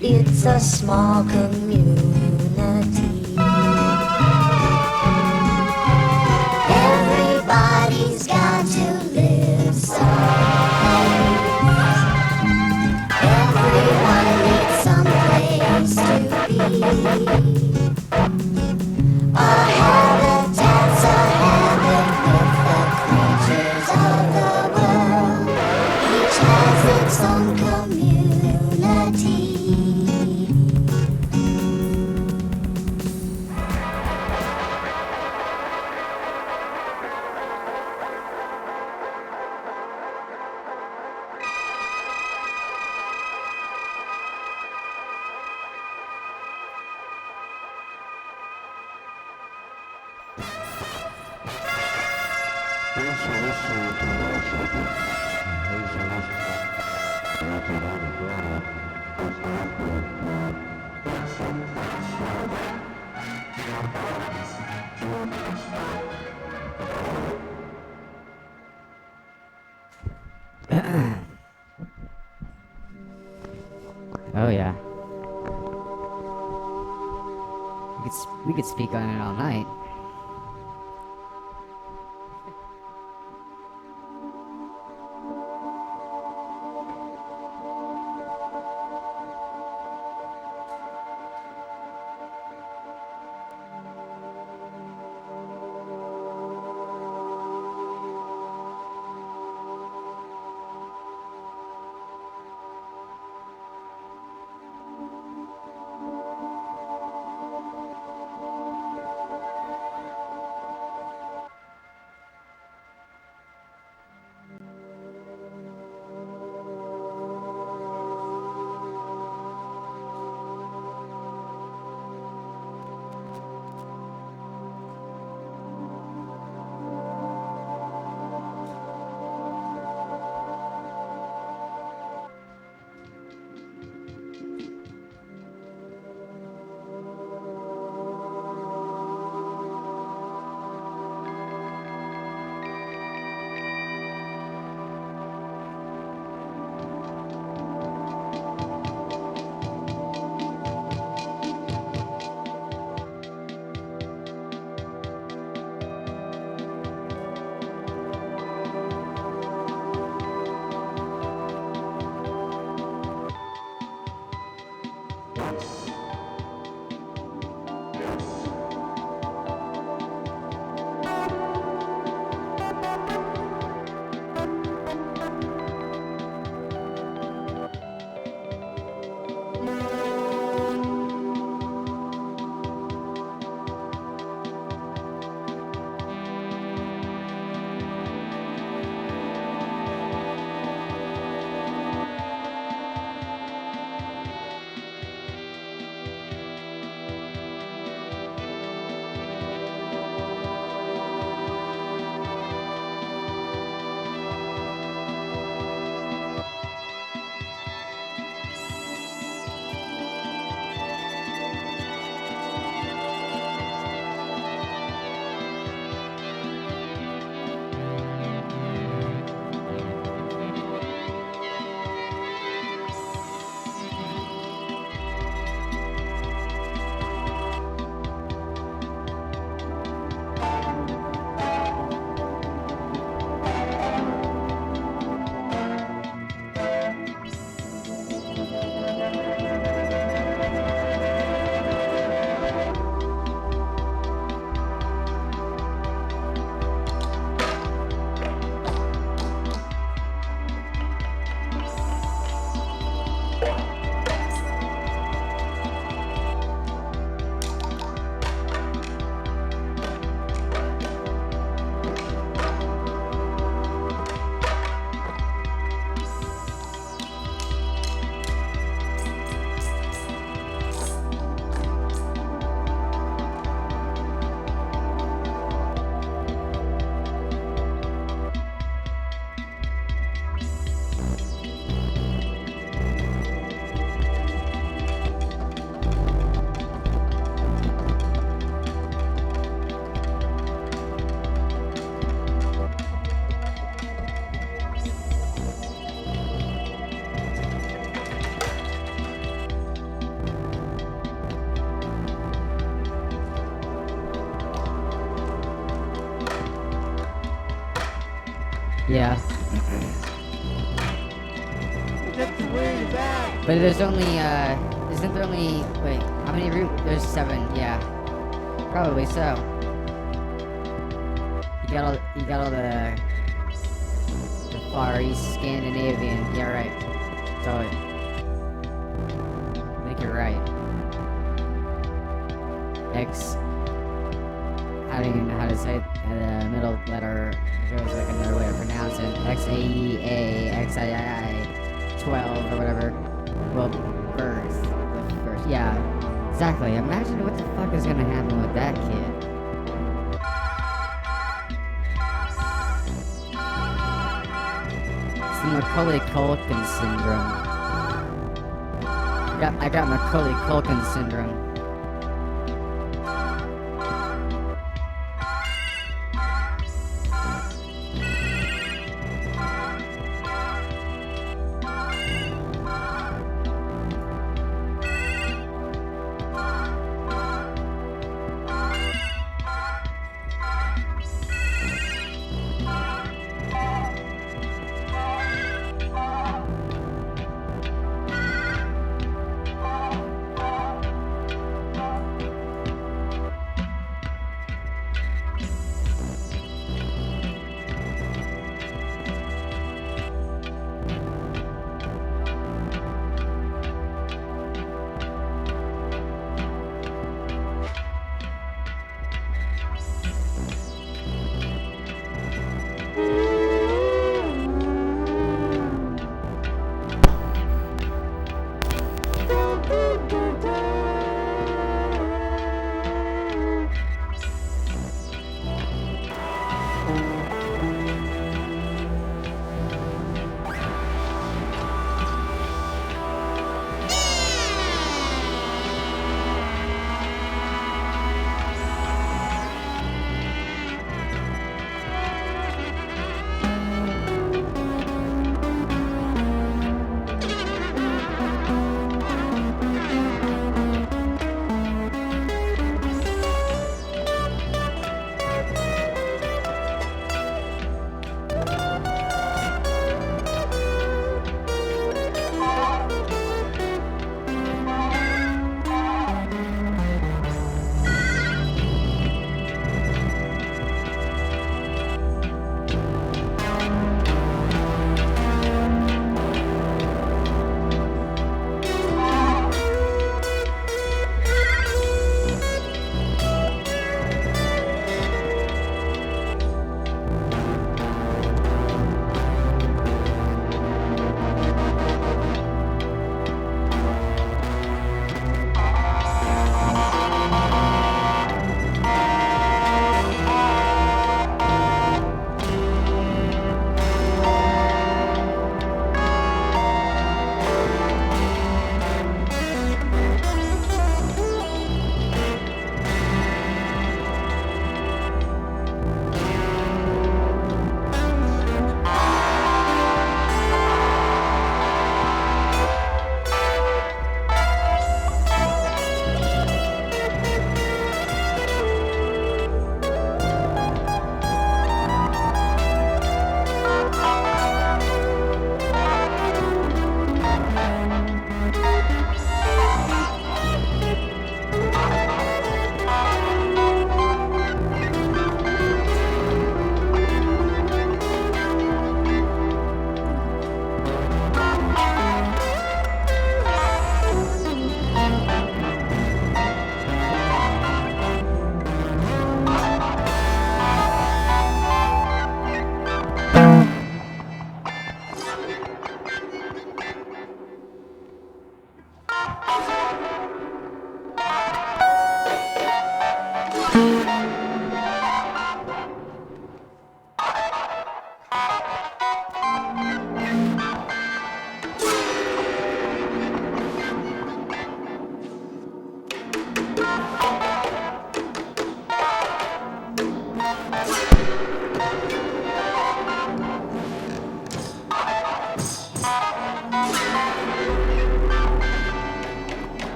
It's a small community. Everybody's got to live someplace. Everyone needs someplace to be. A habitat's a habit with the creatures of the world. Each has its own community. Oh yeah. We could speak on it all night. Yeah. But there's only, isn't there only, wait, how many routes? There's 7, yeah. Probably so. You got all the Far East Scandinavian, yeah, right. Totally. I think you're right. X, I don't even know how to say the middle letter. There's like another way to pronounce it. XAEA, XII, 12 or whatever. Well, birth. First. Yeah, exactly. Imagine what the fuck is gonna happen with that kid. It's the Macaulay-Culkin syndrome. I got Macaulay-Culkin syndrome.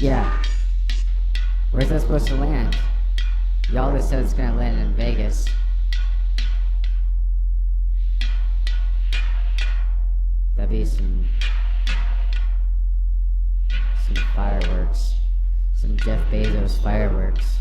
Yeah. Where's that supposed to land? Y'all just said it's gonna land in Vegas. That'd be some fireworks. Some Jeff Bezos fireworks.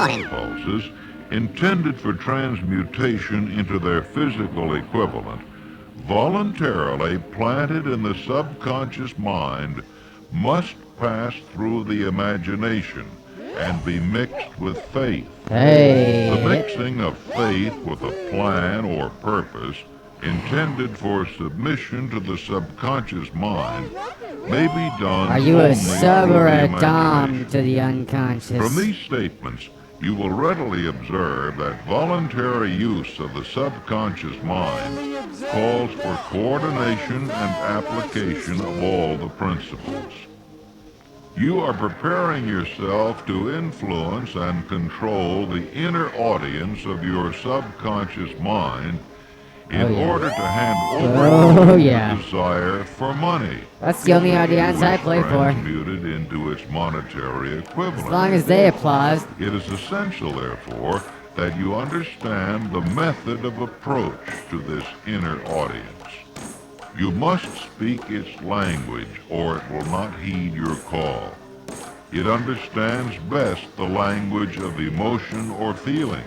impulses intended for transmutation into their physical equivalent, voluntarily planted in the subconscious mind, must pass through the imagination and be mixed with faith. Hey. The mixing of faith with a plan or purpose intended for submission to the subconscious mind may be done Are you only a sub through or the a dom imagination. to the unconscious? From these statements, you will readily observe that voluntary use of the subconscious mind calls for coordination and application of all the principles. You are preparing yourself to influence and control the inner audience of your subconscious mind in order to hand over the desire for money. That's the only audience I play for. Transmuted into its monetary equivalent. As long as they applaud. It is essential, therefore, that you understand the method of approach to this inner audience. You must speak its language, or it will not heed your call. It understands best the language of emotion or feeling.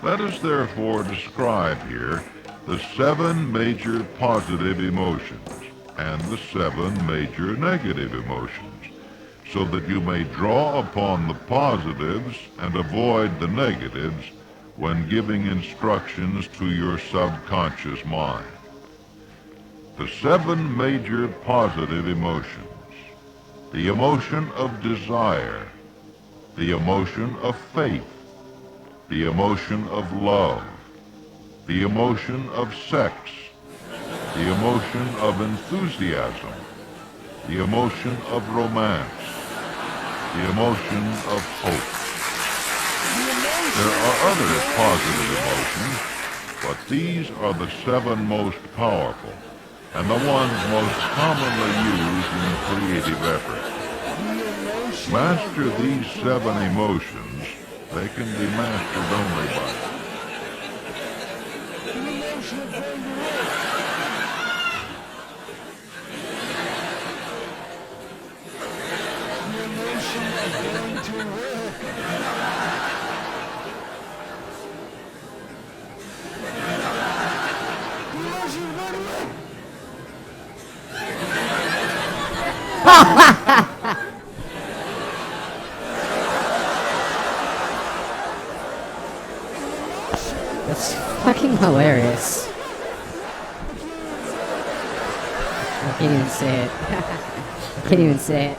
Let us therefore describe here the 7 major positive emotions and the 7 major negative emotions, so that you may draw upon the positives and avoid the negatives when giving instructions to your subconscious mind. The 7 major positive emotions: the emotion of desire, the emotion of faith, the emotion of love, the emotion of sex, the emotion of enthusiasm, the emotion of romance, the emotion of hope. There are other positive emotions, but these are the 7 most powerful and the ones most commonly used in creative effort. Master these 7 emotions. They can be mastered only by That's fucking hilarious. I can't even say it. I can't even say it.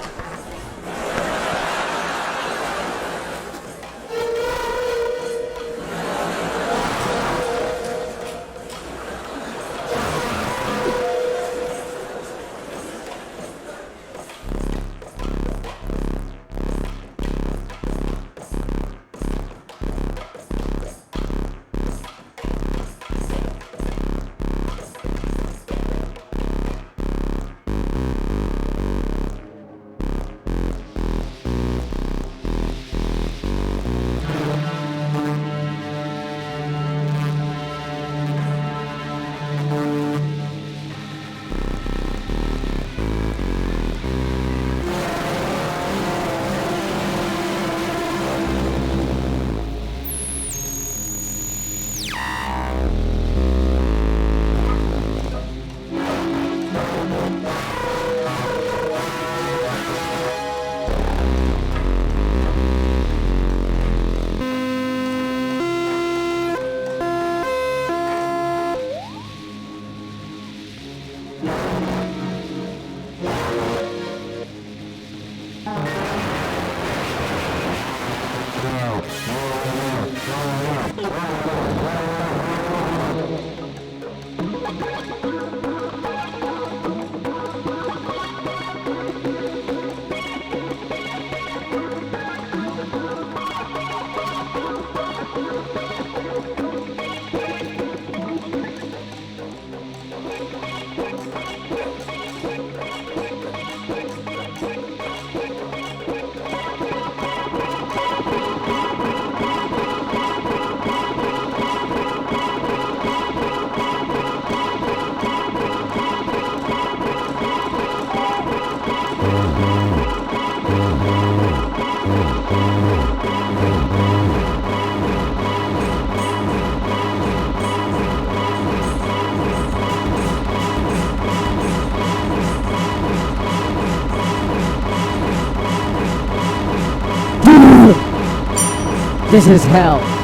This is hell.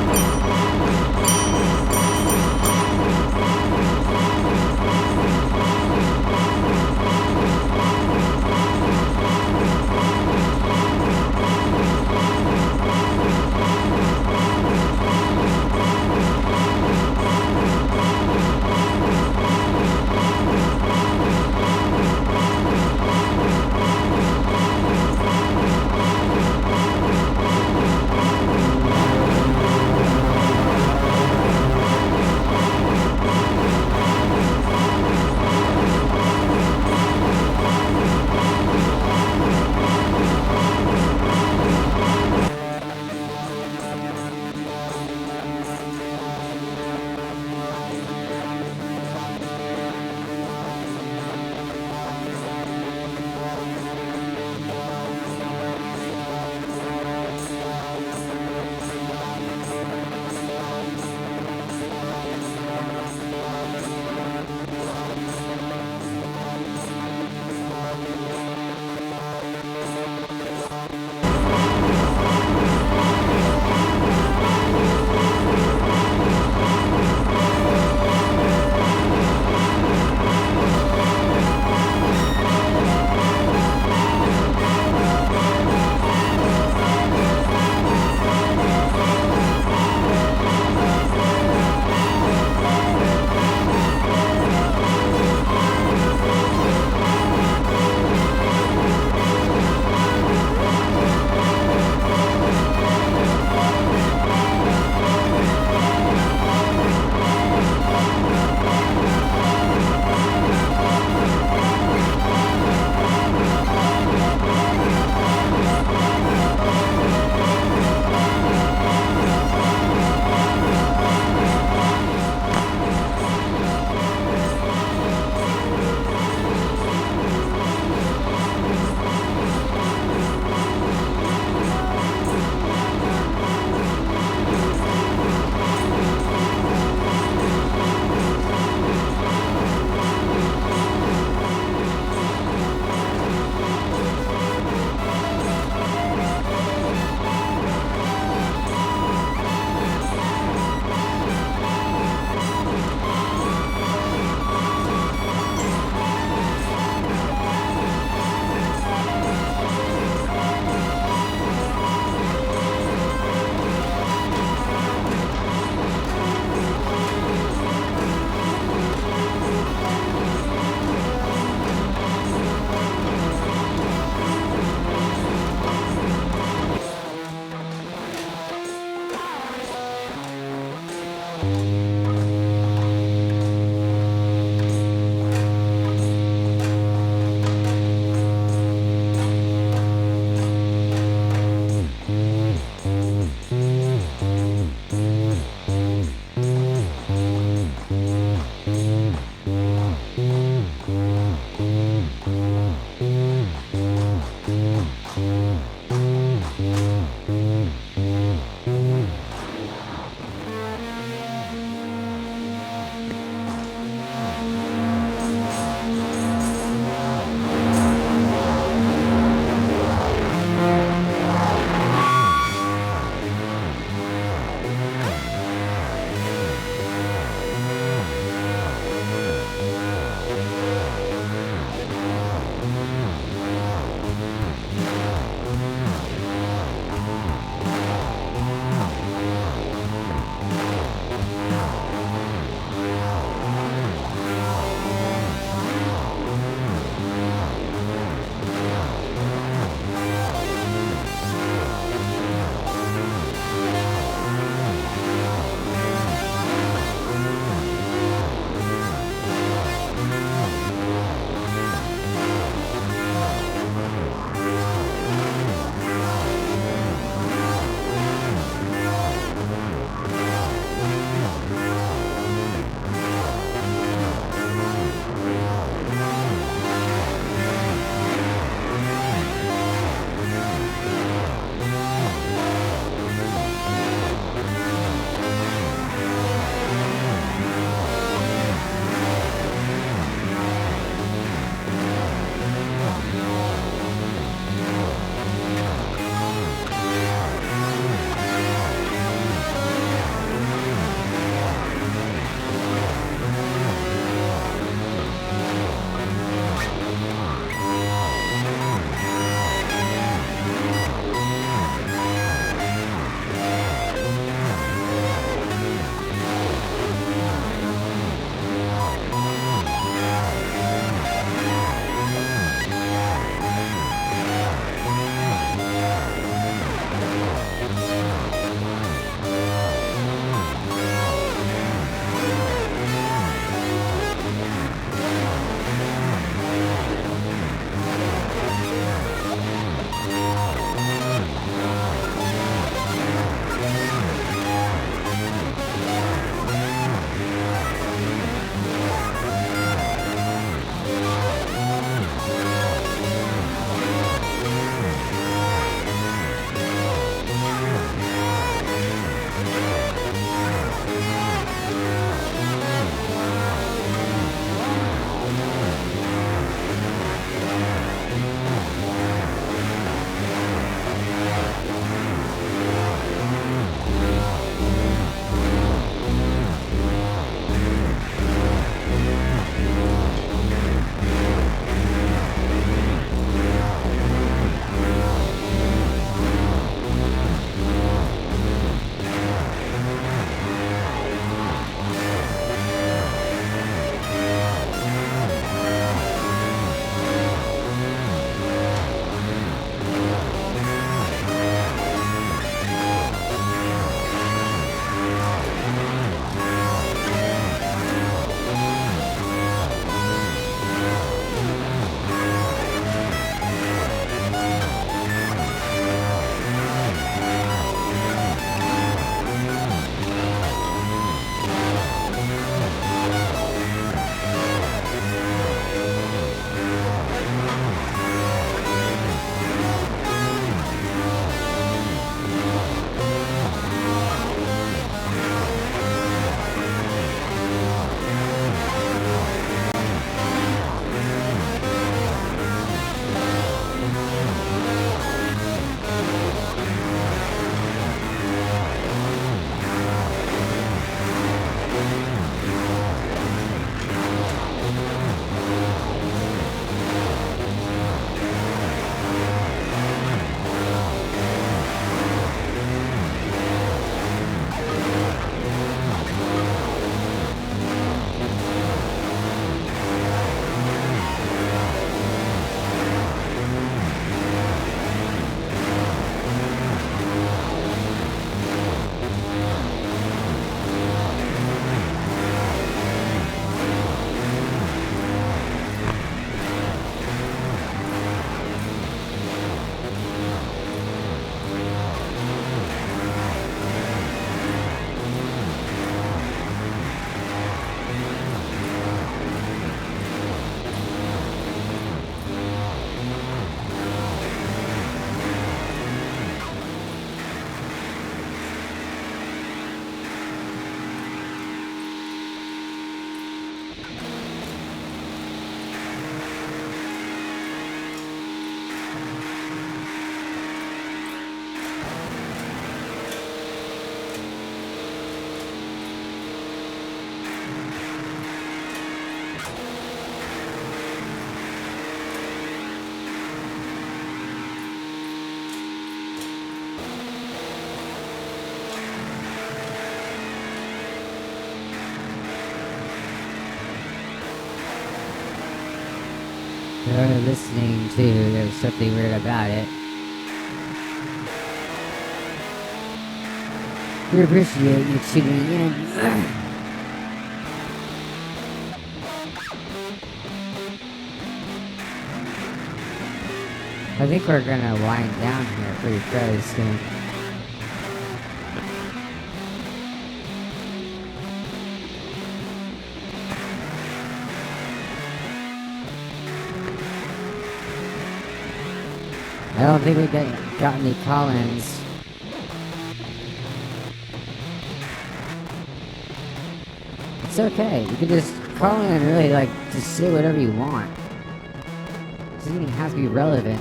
They're listening to, there's something weird about it. We appreciate you tuning in. I think we're gonna wind down here pretty fairly soon. I don't think we got any call-ins. It's okay. You can just call in and really, like, just say whatever you want. It doesn't even have to be relevant.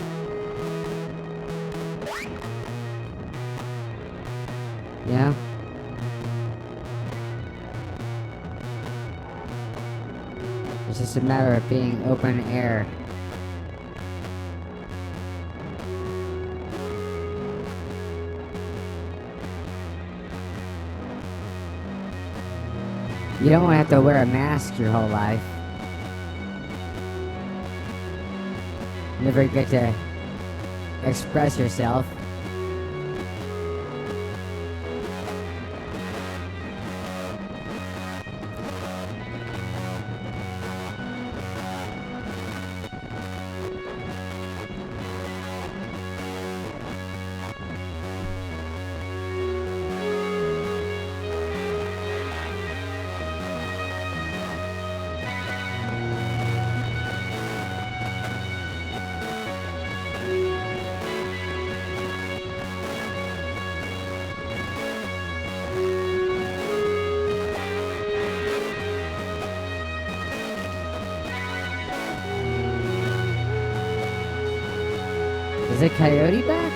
Yeah? It's just a matter of being open air. You don't have to wear a mask your whole life. Never get to express yourself. Is the coyote back?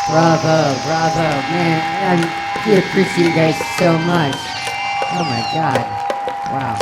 Bravo, bravo, man. We appreciate you guys so much. Oh my god. Wow.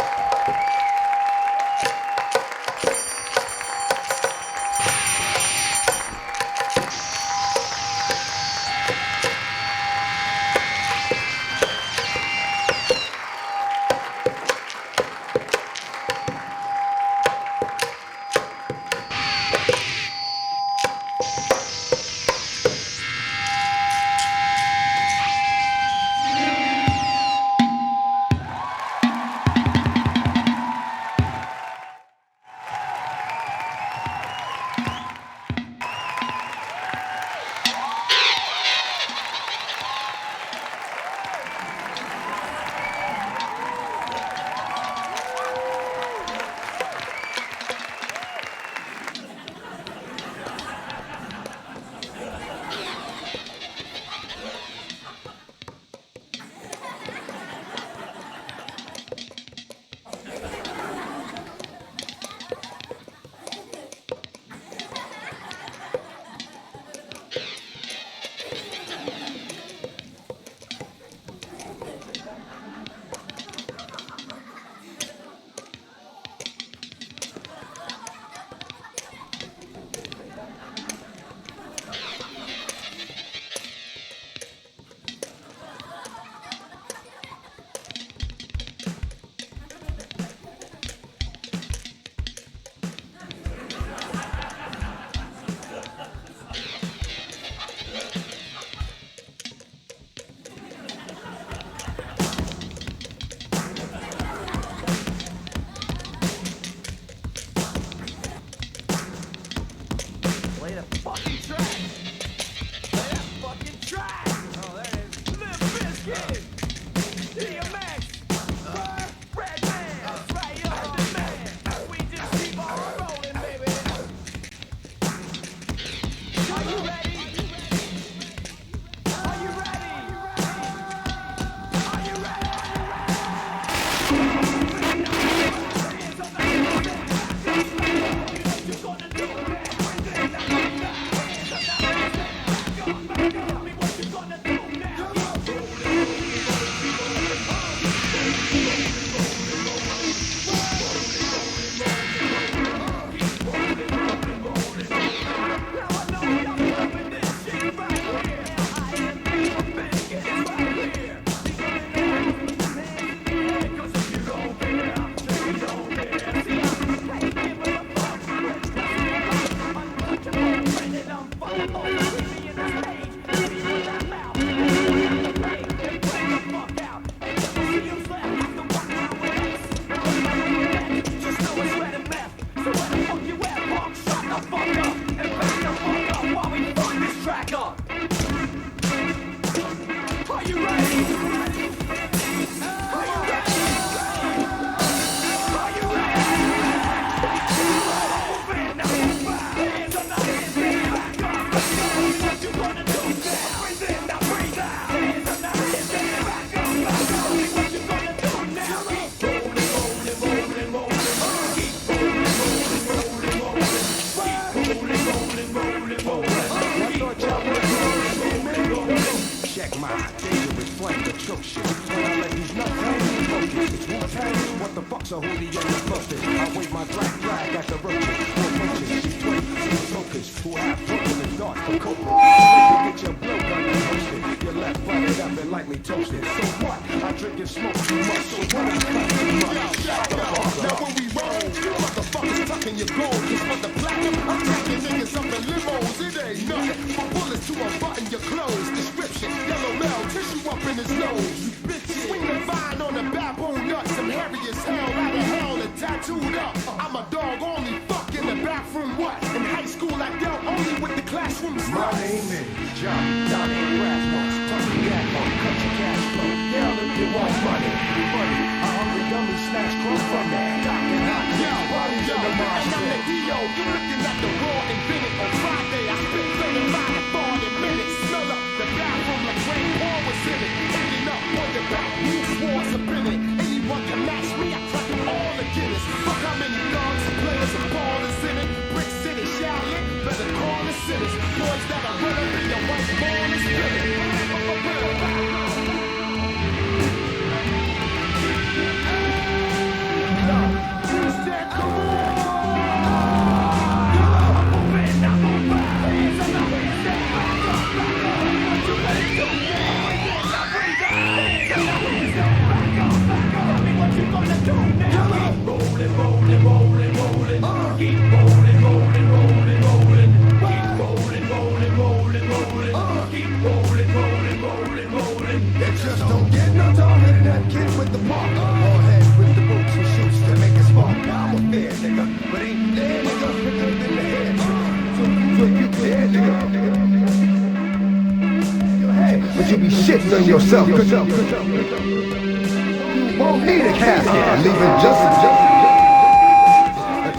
So who the young focus? I wave my black flag at the roaches. Four punches, G20, focus. Who have broken the dark for coping. Get your blow gun and host it. Your left butted up and lightly toasted. So what? I drink and smoke too much. So what? I cut too much. Now when we roll, you motherfuckers tucking your gold. Just for the platinum, I'm taking niggas up in limos. It ain't nothing. For bullets to unbutton your clothes. Description, yellow male, tissue up in his nose. You bitches. Swing the vine on the baboon nuts. I'm hairy as hell, out of hell and tattooed up. I'm a dog only, fuck in the bathroom, what? In high school I dealt only with the classroom sluts. My name is John Donnie Rasmus. Tucky Gagmo, cut your cash flow. Yell if you want money. Money, a hungry dummy snatch crumb from that. Docking hot, bodies in the marsh. And I'm the D.O., you looking at the raw invented on Friday. I spit 35 to 40 minutes. Smell up the bathroom like rain Paul was in it. Hanging up on the back, roof walls up in it. Anyone can match me, I crack them all the Guinness. Fuck how many dogs, players, and ballers in it. Brick City, Shaolin, better call the sinners. Boys that are But you be shitting on yourself. You won't need a casket. Leave it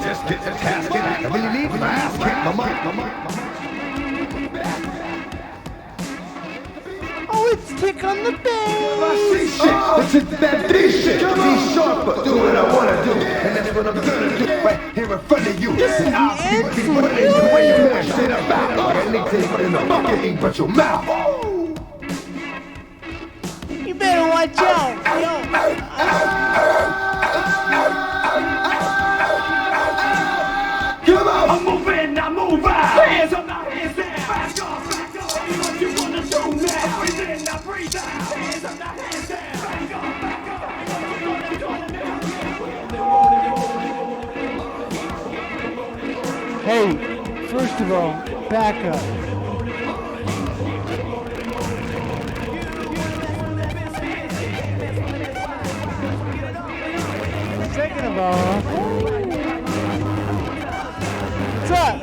just get the casket. I really need my ass kicked. My mind. Oh, it's Tick on the Bay. I see shit. It's that D shit. Be sharper. Do what I wanna do, and that's what I'm gonna do. Right here in front of you. This is the end for the way you push shit about. Anything in the bucket ain't but your mouth. You better watch out. Come on. I'm moving, I'm moving. Hands up, now hands down. Back up. What you wanna do now? Breathe in, now breathe out. Hands up, now hands down. Back up. What you gonna do now? Hey, first of all, back up. Second of all, what's up?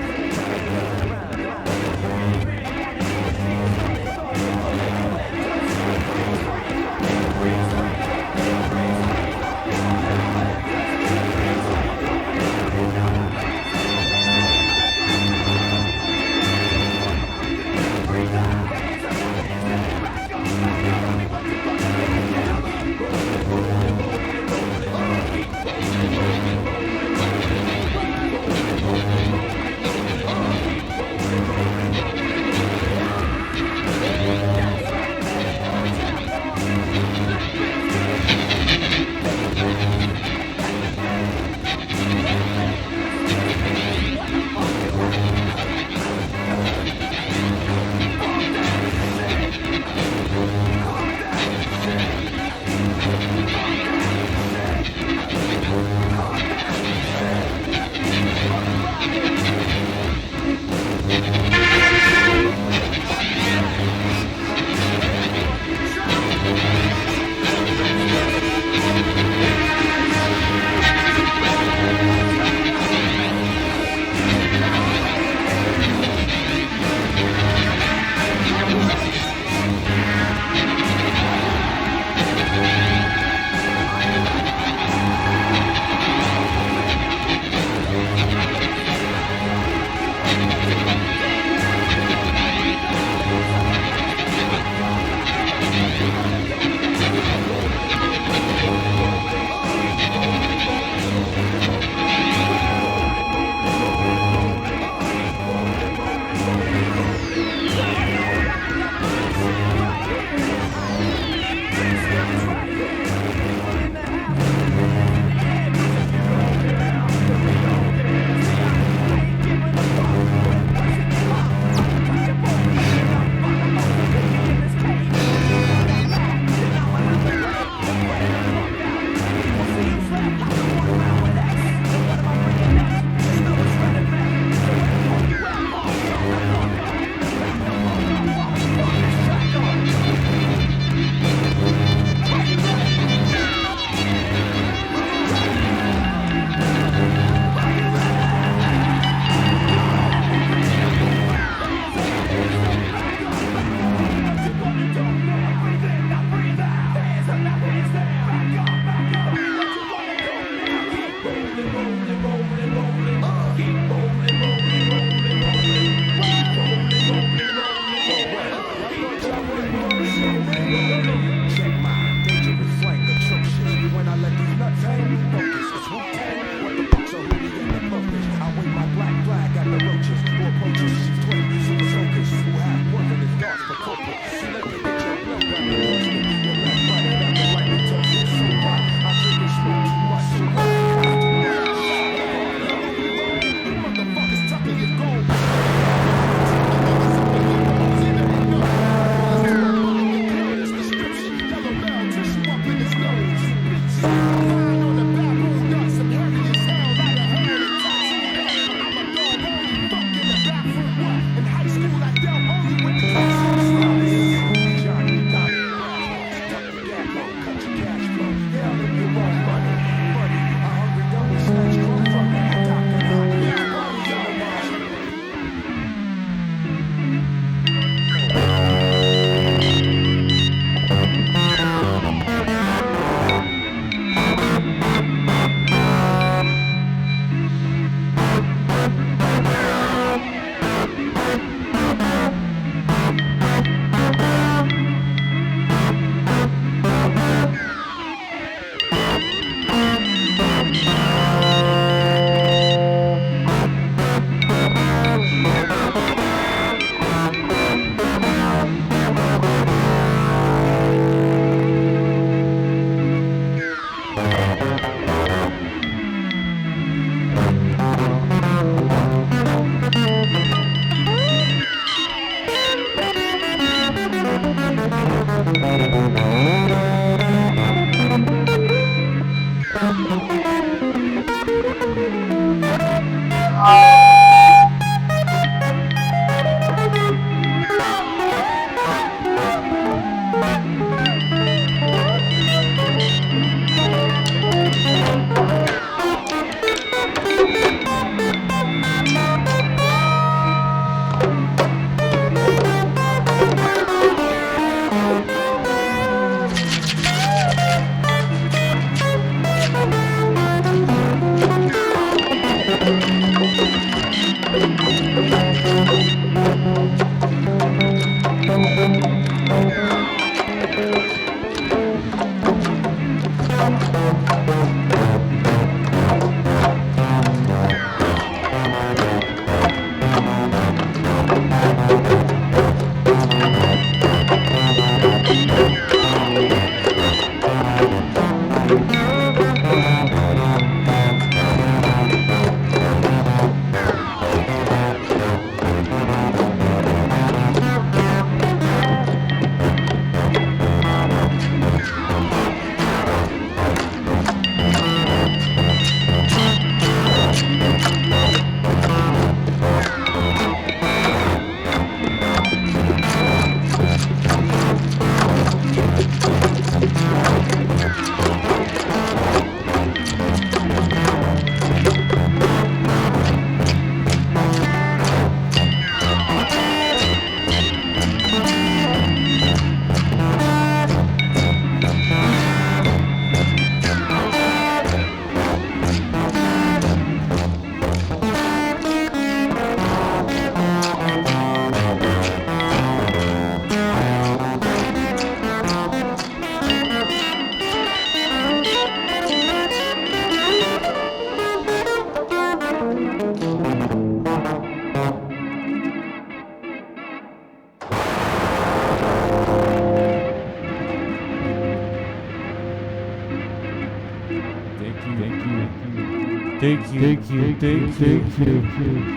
Thank you.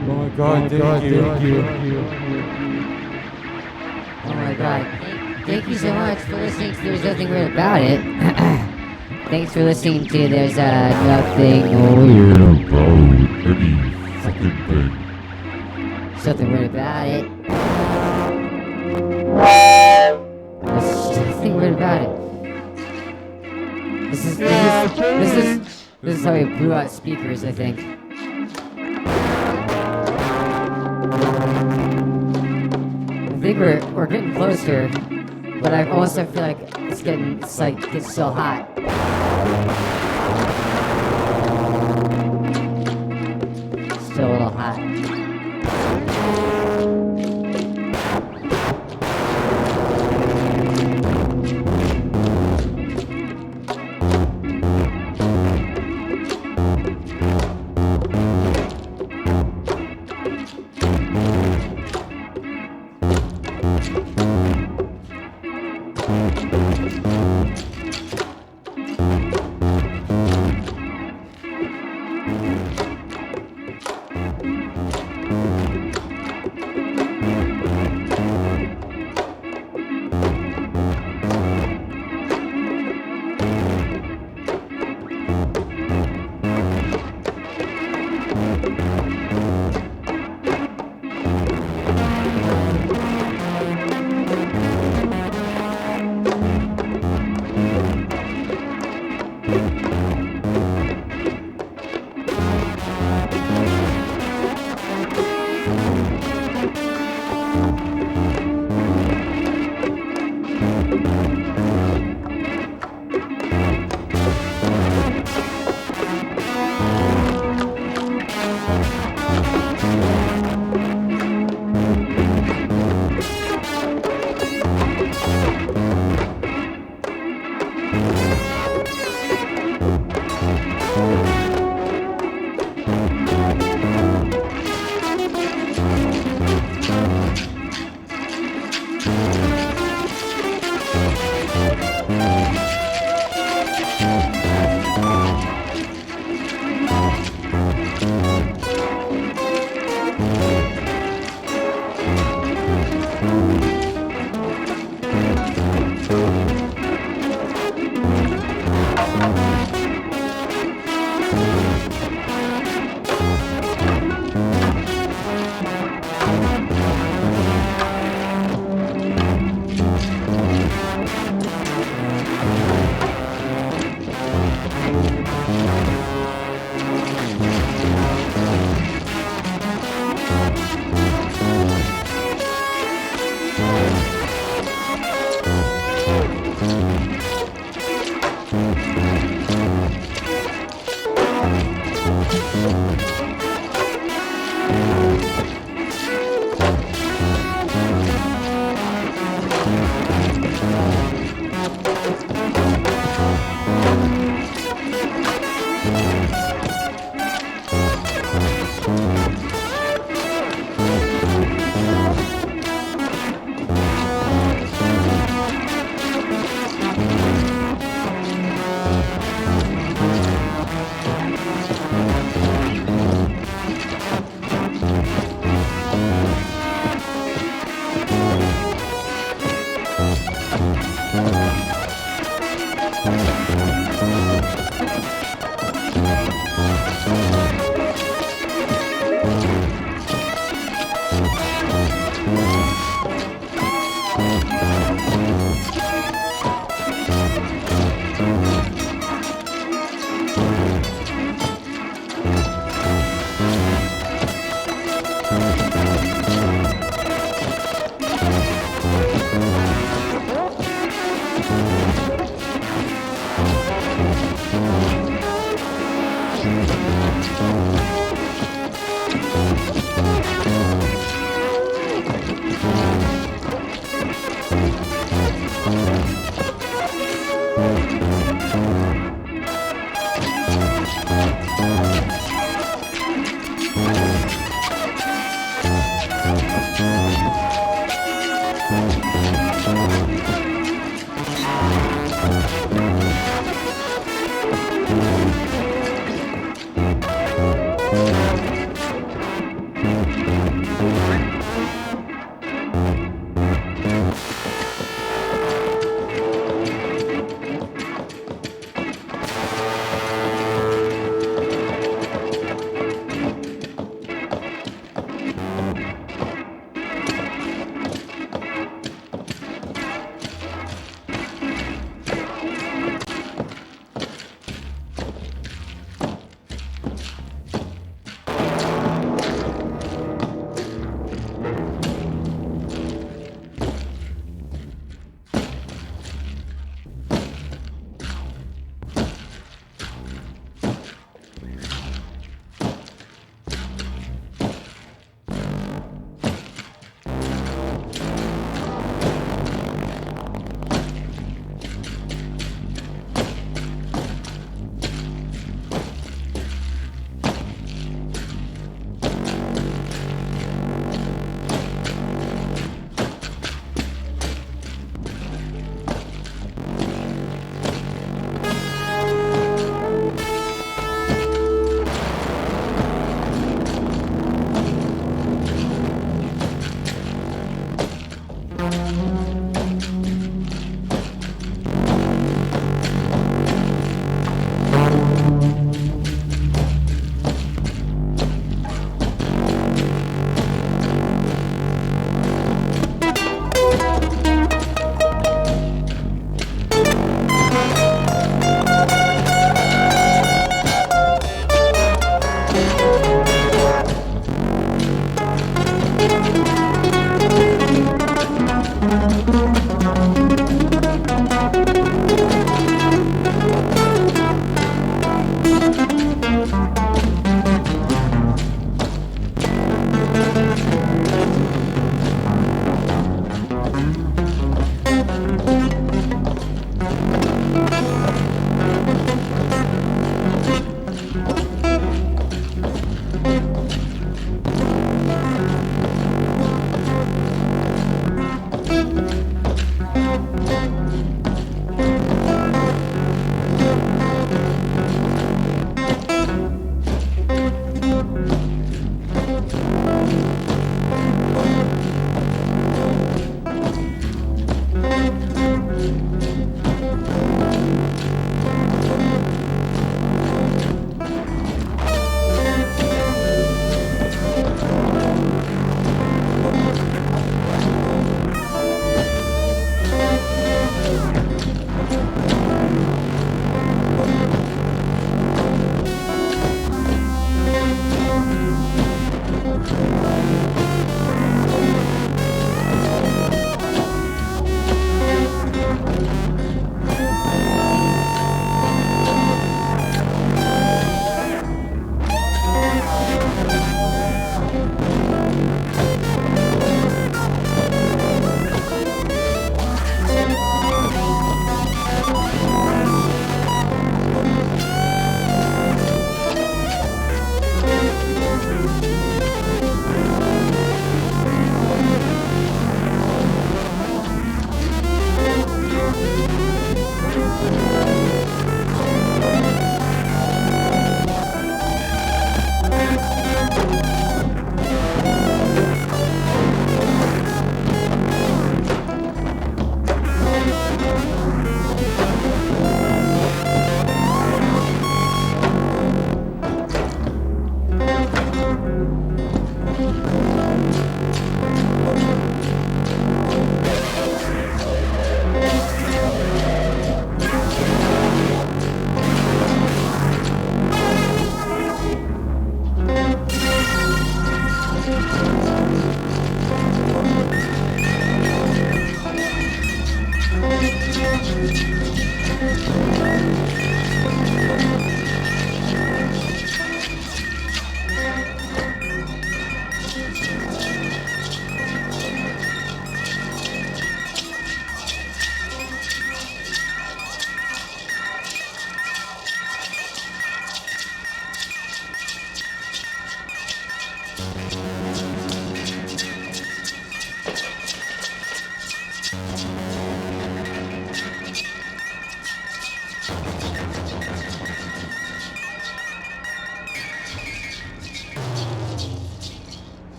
Oh my God, thank you. Oh my God. Thank you so much for listening to There's Nothing Weird About It. Thanks for listening to There's Nothing Weird About any fucking thing. There's Nothing Weird About It. There's nothing weird about it. This is how we blew out speakers, I think. I think we're getting closer, but I also feel like it's still hot. Still a little hot.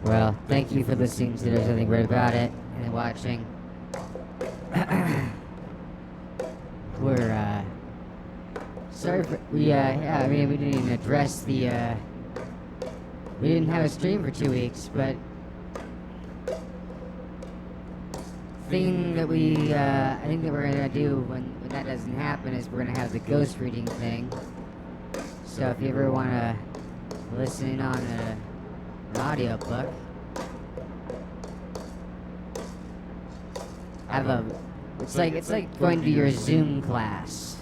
Well, thank you for listening to There's Nothing Weird About It and watching. We're, sorry for, we didn't even address the, we didn't have a stream for 2 weeks, but thing that I think that we're gonna do when that doesn't happen is we're gonna have the ghost reading thing. So if you ever wanna listen in on an audiobook, it's like going to your Zoom class.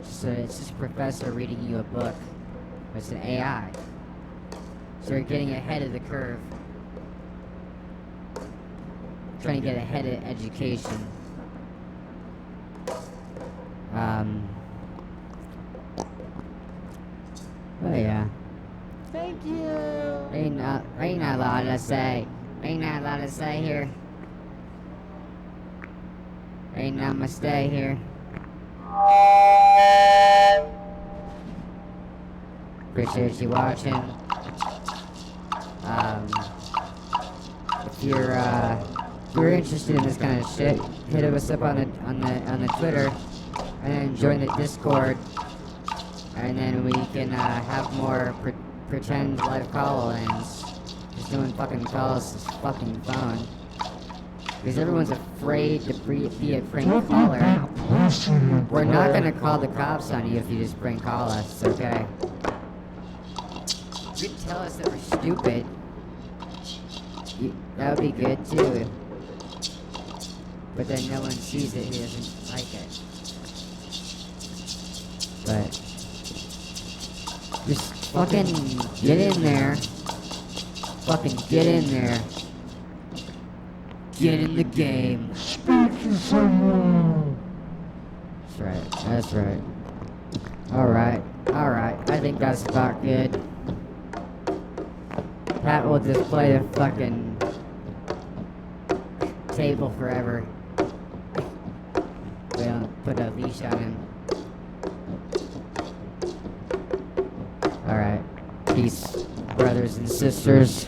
So it's just a professor reading you a book. It's an AI. So you're getting ahead of the curve. Trying to get ahead of education. Oh yeah. Thank you. Ain't not a lot to say. Ain't not a lot to say here. Ain't namaste here. Appreciate you watching. If you're interested in this kind of shit, hit us up on the Twitter, and then join the Discord, and then we can have more pretend live call-ins. Just doing fucking calls to this fucking phone. Because everyone's afraid to be a prank caller. We're not gonna call the cops on you if you just prank call us, it's okay? You can tell us that we're stupid. That would be good too. But then no one sees it who doesn't like it. But just fucking get in there. Fucking get in there. Get in the game. Speak to someone. That's right. That's right. Alright. Alright. I think that's about good. Pat will just play the fucking table forever. We don't put a leash on him. Alright. Peace, brothers and sisters.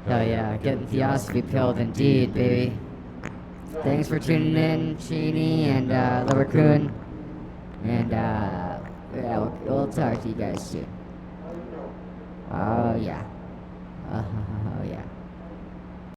Hell yeah, getting Theosophy pilled indeed, baby. Thanks for tuning in, Sheeny and Lovercoon. And yeah, we'll talk to you guys soon. Oh yeah.